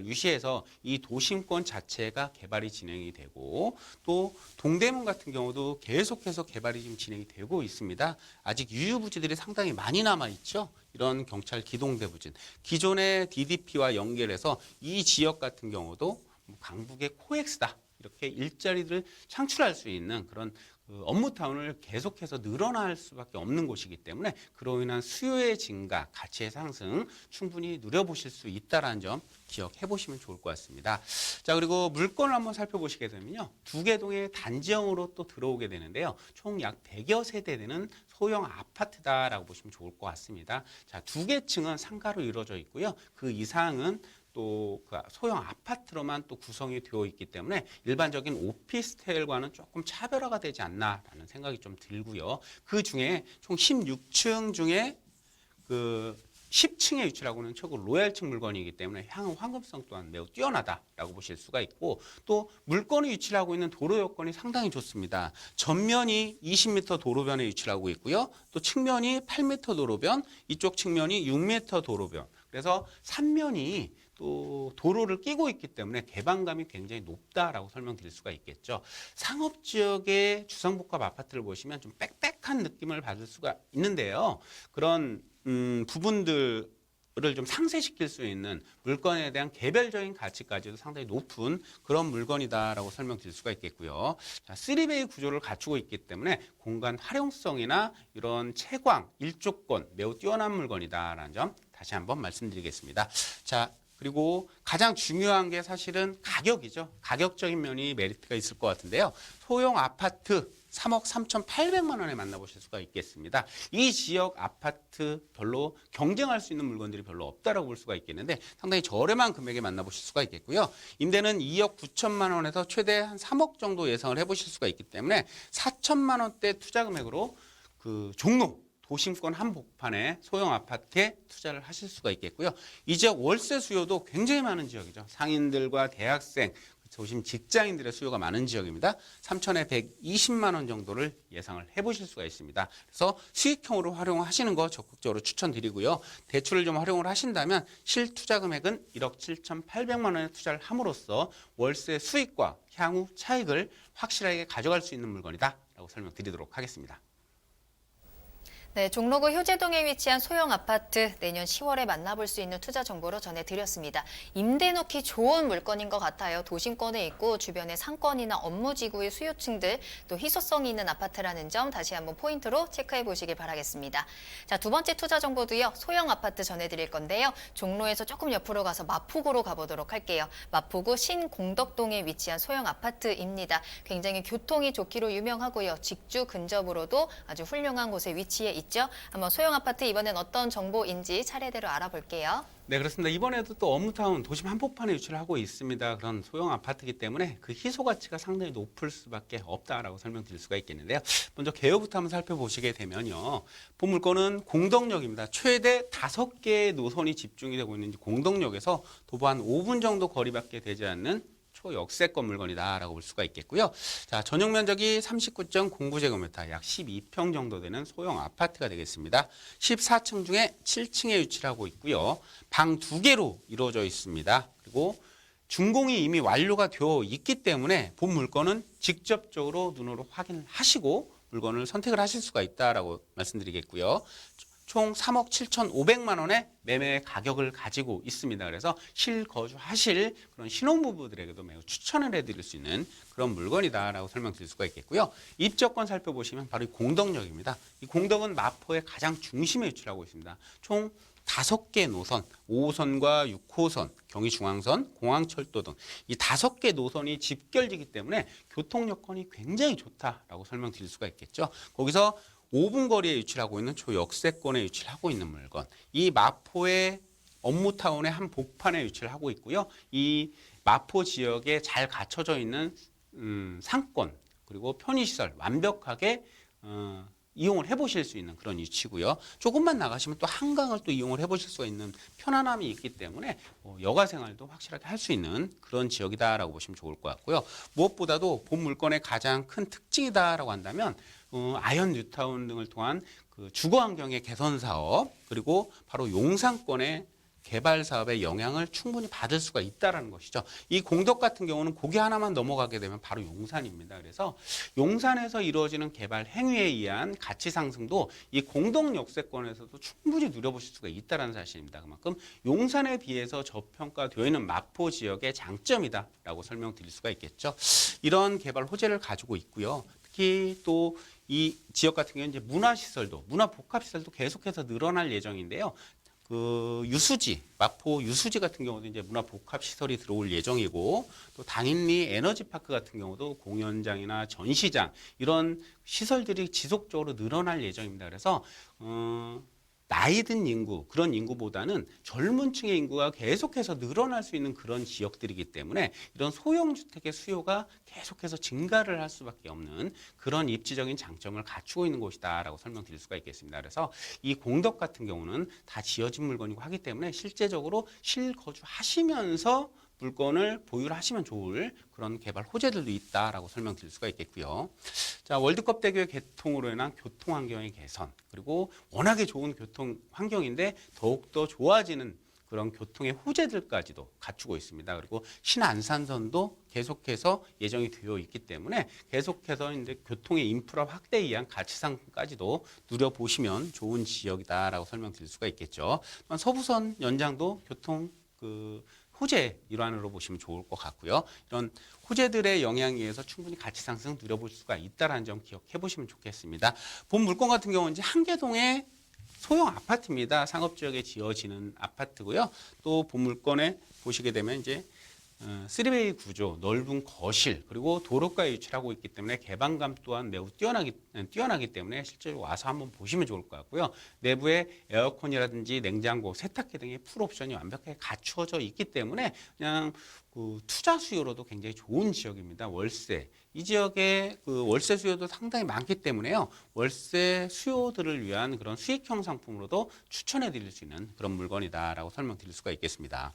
유시해서 이 도심권 자체가 개발이 진행이 되고 또 동대문 같은 경우도 계속해서 개발이 지금 진행이 되고 있습니다. 아직 유휴부지들이 상당히 많이 남아있죠. 이런 경찰 기동대 부진. 기존의 DDP와 연결해서 이 지역 같은 경우도 강북의 코엑스다. 이렇게 일자리들을 창출할 수 있는 그런 업무타운을 계속해서 늘어날 수밖에 없는 곳이기 때문에 그로 인한 수요의 증가, 가치의 상승 충분히 누려보실 수 있다는 점 기억해 보시면 좋을 것 같습니다. 자, 그리고 물건을 한번 살펴보시게 되면요. 두 개 동의 단지형으로 또 들어오게 되는데요. 총 약 100여 세대 되는 소형 아파트다라고 보시면 좋을 것 같습니다. 자, 두 개 층은 상가로 이루어져 있고요. 그 이상은 또 그 소형 아파트로만 또 구성이 되어 있기 때문에 일반적인 오피스텔과는 조금 차별화가 되지 않나라는 생각이 좀 들고요. 그 중에 총 16층 중에 그 10층에 위치하고 있는 최고 로얄층 물건이기 때문에 향후 환급성 또한 매우 뛰어나다라고 보실 수가 있고 또 물건이 위치하고 있는 도로 여건이 상당히 좋습니다. 전면이 20m 도로변에 위치하고 있고요. 또 측면이 8m 도로변, 이쪽 측면이 6m 도로변. 그래서 3면이 또 도로를 끼고 있기 때문에 개방감이 굉장히 높다라고 설명드릴 수가 있겠죠. 상업지역의 주상복합 아파트를 보시면 좀 빽빽한 느낌을 받을 수가 있는데요. 그런 부분들을 좀 상쇄시킬 수 있는 물건에 대한 개별적인 가치까지도 상당히 높은 그런 물건이다라고 설명드릴 수가 있겠고요. 자, 3베이 구조를 갖추고 있기 때문에 공간 활용성이나 이런 채광, 일조권 매우 뛰어난 물건이다라는 점 다시 한번 말씀드리겠습니다. 자, 그리고 가장 중요한 게 사실은 가격이죠. 가격적인 면이 메리트가 있을 것 같은데요. 소형 아파트 3억 3,800만 원에 만나보실 수가 있겠습니다. 이 지역 아파트 별로 경쟁할 수 있는 물건들이 별로 없다라고 볼 수가 있겠는데 상당히 저렴한 금액에 만나보실 수가 있겠고요. 임대는 2억 9천만 원에서 최대 한 3억 정도 예상을 해보실 수가 있기 때문에 4천만 원대 투자 금액으로 그 종로 도심권 한복판에 소형 아파트에 투자를 하실 수가 있겠고요. 이 지역 월세 수요도 굉장히 많은 지역이죠. 상인들과 대학생, 도심 직장인들의 수요가 많은 지역입니다. 3천에 120만 원 정도를 예상을 해보실 수가 있습니다. 그래서 수익형으로 활용하시는 거 적극적으로 추천드리고요. 대출을 좀 활용을 하신다면 실투자 금액은 1억 7,800만 원에 투자를 함으로써 월세 수익과 향후 차익을 확실하게 가져갈 수 있는 물건이다라고 설명드리도록 하겠습니다. 네, 종로구 효재동에 위치한 소형 아파트 내년 10월에 만나볼 수 있는 투자 정보로 전해드렸습니다. 임대 놓기 좋은 물건인 것 같아요. 도심권에 있고 주변에 상권이나 업무지구의 수요층들 또 희소성이 있는 아파트라는 점 다시 한번 포인트로 체크해 보시길 바라겠습니다. 자, 두 번째 투자 정보도요. 소형 아파트 전해드릴 건데요. 종로에서 조금 옆으로 가서 마포구로 가보도록 할게요. 마포구 신공덕동에 위치한 소형 아파트입니다. 굉장히 교통이 좋기로 유명하고요. 직주 근접으로도 아주 훌륭한 곳에 위치해 있죠. 한번 소형 아파트 이번엔 어떤 정보인지 차례대로 알아볼게요. 네, 그렇습니다. 이번에도 또 업무타운 도심 한복판에 위치를 하고 있습니다. 그런 소형 아파트이기 때문에 그 희소 가치가 상당히 높을 수밖에 없다라고 설명드릴 수가 있겠는데요. 먼저 개요부터 한번 살펴보시게 되면요. 본 물건은 공덕역입니다. 최대 5개의 노선이 집중이 되고 있는 공덕역에서 도보 한 5분 정도 거리밖에 되지 않는 초역세권 물건이다라고 볼 수가 있겠고요. 자, 전용 면적이 39.09제곱미터, 약 12평 정도 되는 소형 아파트가 되겠습니다. 14층 중에 7층에 위치를 하고 있고요. 방 2개로 이루어져 있습니다. 그리고 준공이 이미 완료가 되어 있기 때문에 본 물건은 직접적으로 눈으로 확인을 하시고 물건을 선택을 하실 수가 있다라고 말씀드리겠고요. 총 3억 7,500만 원의 매매 가격을 가지고 있습니다. 그래서 실거주하실 그런 신혼부부들에게도 매우 추천을 해드릴 수 있는 그런 물건이다라고 설명드릴 수가 있겠고요. 입지여건 살펴보시면 바로 이 공덕역입니다. 이 공덕은 마포의 가장 중심에 위치하고 있습니다. 총 5개 노선, 5호선과 6호선, 경의중앙선, 공항철도 등 이 5개 노선이 집결지기 때문에 교통 여건이 굉장히 좋다라고 설명드릴 수가 있겠죠. 거기서 5분 거리에 위치하고 있는 초역세권에 위치하고 있는 물건, 이 마포의 업무타운의 한 복판에 위치를 하고 있고요. 이 마포 지역에 잘 갖춰져 있는 상권 그리고 편의시설 완벽하게 이용을 해보실 수 있는 그런 위치고요. 조금만 나가시면 또 한강을 또 이용을 해보실 수가 있는 편안함이 있기 때문에 여가 생활도 확실하게 할 수 있는 그런 지역이다라고 보시면 좋을 것 같고요. 무엇보다도 본 물건의 가장 큰 특징이다라고 한다면 아현 뉴타운 등을 통한 그 주거 환경의 개선 사업 그리고 바로 용산권의 개발 사업의 영향을 충분히 받을 수가 있다라는 것이죠. 이 공덕 같은 경우는 고개 하나만 넘어가게 되면 바로 용산입니다. 그래서 용산에서 이루어지는 개발 행위에 의한 가치 상승도 이 공덕 역세권에서도 충분히 누려보실 수가 있다는 사실입니다. 그만큼 용산에 비해서 저평가되어 있는 마포 지역의 장점이다라고 설명드릴 수가 있겠죠. 이런 개발 호재를 가지고 있고요. 특히 또 이 지역 같은 경우는 이제 문화시설도, 문화복합시설도 계속해서 늘어날 예정인데요. 그 유수지, 마포 유수지 같은 경우도 이제 문화복합시설이 들어올 예정이고 또 당인리 에너지파크 같은 경우도 공연장이나 전시장 이런 시설들이 지속적으로 늘어날 예정입니다. 그래서 나이 든 인구, 그런 인구보다는 젊은 층의 인구가 계속해서 늘어날 수 있는 그런 지역들이기 때문에 이런 소형주택의 수요가 계속해서 증가를 할 수밖에 없는 그런 입지적인 장점을 갖추고 있는 곳이다라고 설명드릴 수가 있겠습니다. 그래서 이 공덕 같은 경우는 다 지어진 물건이고 하기 때문에 실제적으로 실거주하시면서 물건을 보유를 하시면 좋을 그런 개발 호재들도 있다라고 설명드릴 수가 있겠고요. 자, 월드컵 대회 개통으로 인한 교통 환경의 개선 그리고 워낙에 좋은 교통 환경인데 더욱더 좋아지는 그런 교통의 호재들까지도 갖추고 있습니다. 그리고 신안산선도 계속해서 예정이 되어 있기 때문에 계속해서 이제 교통의 인프라 확대에 의한 가치상까지도 누려보시면 좋은 지역이다라고 설명드릴 수가 있겠죠. 서부선 연장도 교통 호재 일환으로 보시면 좋을 것 같고요. 이런 호재들의 영향에 의해서 충분히 가치 상승 누려볼 수가 있다는 점 기억해 보시면 좋겠습니다. 본 물건 같은 경우는 이제 한계동의 소형 아파트입니다. 상업지역에 지어지는 아파트고요. 또 본 물건에 보시게 되면 이제 3베이 구조, 넓은 거실, 그리고 도로가에 위치하고 있기 때문에 개방감 또한 매우 뛰어나기 때문에 실제로 와서 한번 보시면 좋을 것 같고요. 내부에 에어컨이라든지 냉장고, 세탁기 등의 풀옵션이 완벽하게 갖추어져 있기 때문에 그냥 투자 수요로도 굉장히 좋은 지역입니다. 월세. 이 지역에 월세 수요도 상당히 많기 때문에요. 월세 수요들을 위한 그런 수익형 상품으로도 추천해 드릴 수 있는 그런 물건이다라고 설명드릴 수가 있겠습니다.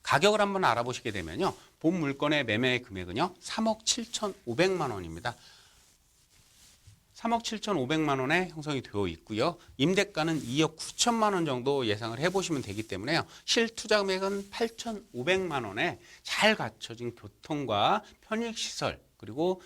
가격을 한번 알아보시게 되면요. 본 물건의 매매 금액은요. 3억 7,500만 원입니다. 3억 7,500만 원에 형성이 되어 있고요. 임대가는 2억 9천만 원 정도 예상을 해보시면 되기 때문에요. 실투자 금액은 8,500만 원에 잘 갖춰진 교통과 편익시설 그리고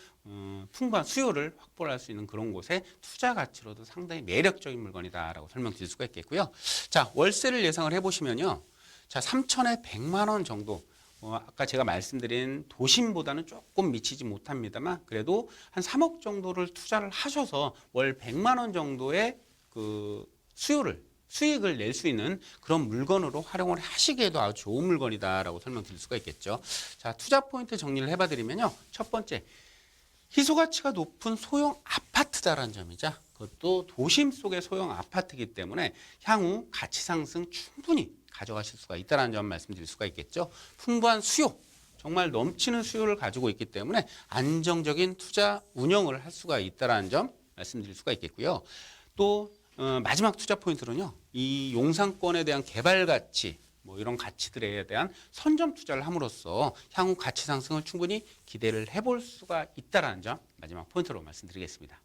풍부한 수요를 확보할 수 있는 그런 곳에 투자 가치로도 상당히 매력적인 물건이다라고 설명드릴 수가 있겠고요. 자, 월세를 예상을 해보시면요. 자, 3천에 100만 원 정도. 아까 제가 말씀드린 도심보다는 조금 미치지 못합니다만 그래도 한 3억 정도를 투자를 하셔서 월 100만 원 정도의 그 수익을 낼 수 있는 그런 물건으로 활용을 하시기에도 아주 좋은 물건이다라고 설명드릴 수가 있겠죠. 자, 투자 포인트 정리를 해봐드리면요. 첫 번째, 희소 가치가 높은 소형 아파트다라는 점이죠. 그것도 도심 속의 소형 아파트이기 때문에 향후 가치 상승 충분히 가져가실 수가 있다는 점 말씀드릴 수가 있겠죠. 풍부한 수요, 정말 넘치는 수요를 가지고 있기 때문에 안정적인 투자 운영을 할 수가 있다는 점 말씀드릴 수가 있겠고요. 또 마지막 투자 포인트는요. 이 용산권에 대한 개발 가치, 이런 가치들에 대한 선점 투자를 함으로써 향후 가치 상승을 충분히 기대를 해볼 수가 있다는 점 마지막 포인트로 말씀드리겠습니다.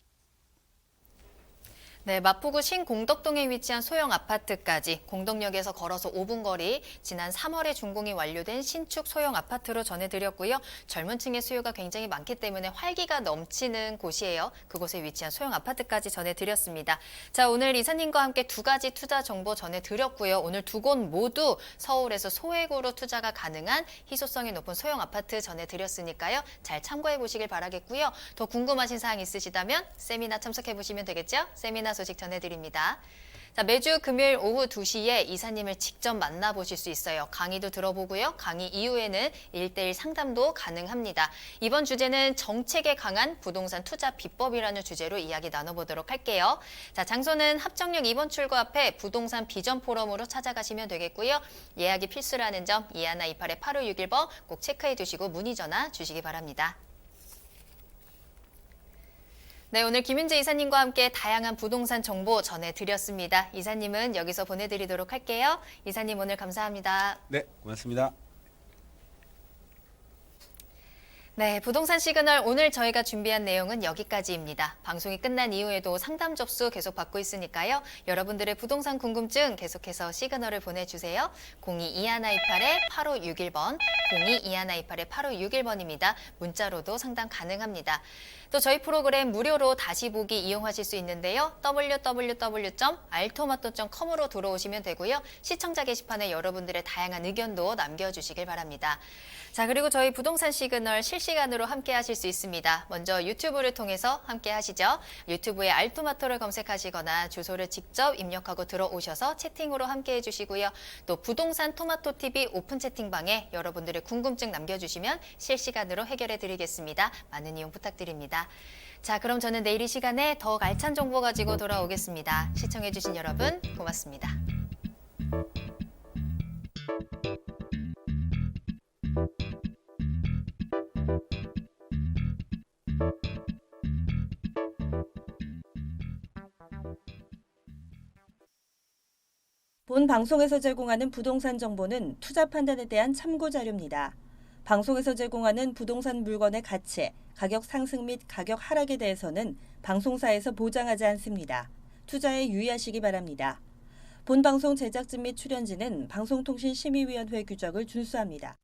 네, 마포구 신공덕동에 위치한 소형 아파트까지 공덕역에서 걸어서 5분 거리, 지난 3월에 준공이 완료된 신축 소형 아파트로 전해드렸고요. 젊은 층의 수요가 굉장히 많기 때문에 활기가 넘치는 곳이에요. 그곳에 위치한 소형 아파트까지 전해드렸습니다. 자, 오늘 이사님과 함께 두 가지 투자 정보 전해드렸고요. 오늘 두 곳 모두 서울에서 소액으로 투자가 가능한 희소성이 높은 소형 아파트 전해드렸으니까요. 잘 참고해 보시길 바라겠고요. 더 궁금하신 사항 있으시다면 세미나 참석해 보시면 되겠죠? 세미나 소식 전해드립니다. 자, 매주 금요일 오후 2시에 이사님을 직접 만나보실 수 있어요. 강의도 들어보고요. 강의 이후에는 1대1 상담도 가능합니다. 이번 주제는 정책에 강한 부동산 투자 비법이라는 주제로 이야기 나눠보도록 할게요. 자, 장소는 합정역 2번 출구 앞에 부동산 비전 포럼으로 찾아가시면 되겠고요. 예약이 필수라는 점 2128-8561번 꼭 체크해 두시고 문의 전화 주시기 바랍니다. 네, 오늘 김윤재 이사님과 함께 다양한 부동산 정보 전해드렸습니다. 이사님은 여기서 보내드리도록 할게요. 이사님 오늘 감사합니다. 네, 고맙습니다. 네, 부동산 시그널 오늘 저희가 준비한 내용은 여기까지입니다. 방송이 끝난 이후에도 상담 접수 계속 받고 있으니까요. 여러분들의 부동산 궁금증 계속해서 시그널을 보내주세요. 022128-8561번, 022128-8561번입니다. 문자로도 상담 가능합니다. 또 저희 프로그램 무료로 다시 보기 이용하실 수 있는데요. www.altomato.com으로 들어오시면 되고요. 시청자 게시판에 여러분들의 다양한 의견도 남겨주시길 바랍니다. 자, 그리고 저희 부동산 시그널 실시간으로 함께 하실 수 있습니다. 먼저 유튜브를 통해서 함께 하시죠. 유튜브에 알토마토를 검색하시거나 주소를 직접 입력하고 들어오셔서 채팅으로 함께 해주시고요. 또 부동산 토마토TV 오픈 채팅방에 여러분들의 궁금증 남겨주시면 실시간으로 해결해 드리겠습니다. 많은 이용 부탁드립니다. 자, 그럼 저는 내일 이 시간에 더욱 알찬 정보 가지고 돌아오겠습니다. 시청해주신 여러분 고맙습니다. 본 방송에서 제공하는 부동산 정보는 투자 판단에 대한 참고 자료입니다. 방송에서 제공하는 부동산 물건의 가치, 가격 상승 및 가격 하락에 대해서는 방송사에서 보장하지 않습니다. 투자에 유의하시기 바랍니다. 본 방송 제작진 및 출연진은 방송통신심의위원회 규정을 준수합니다.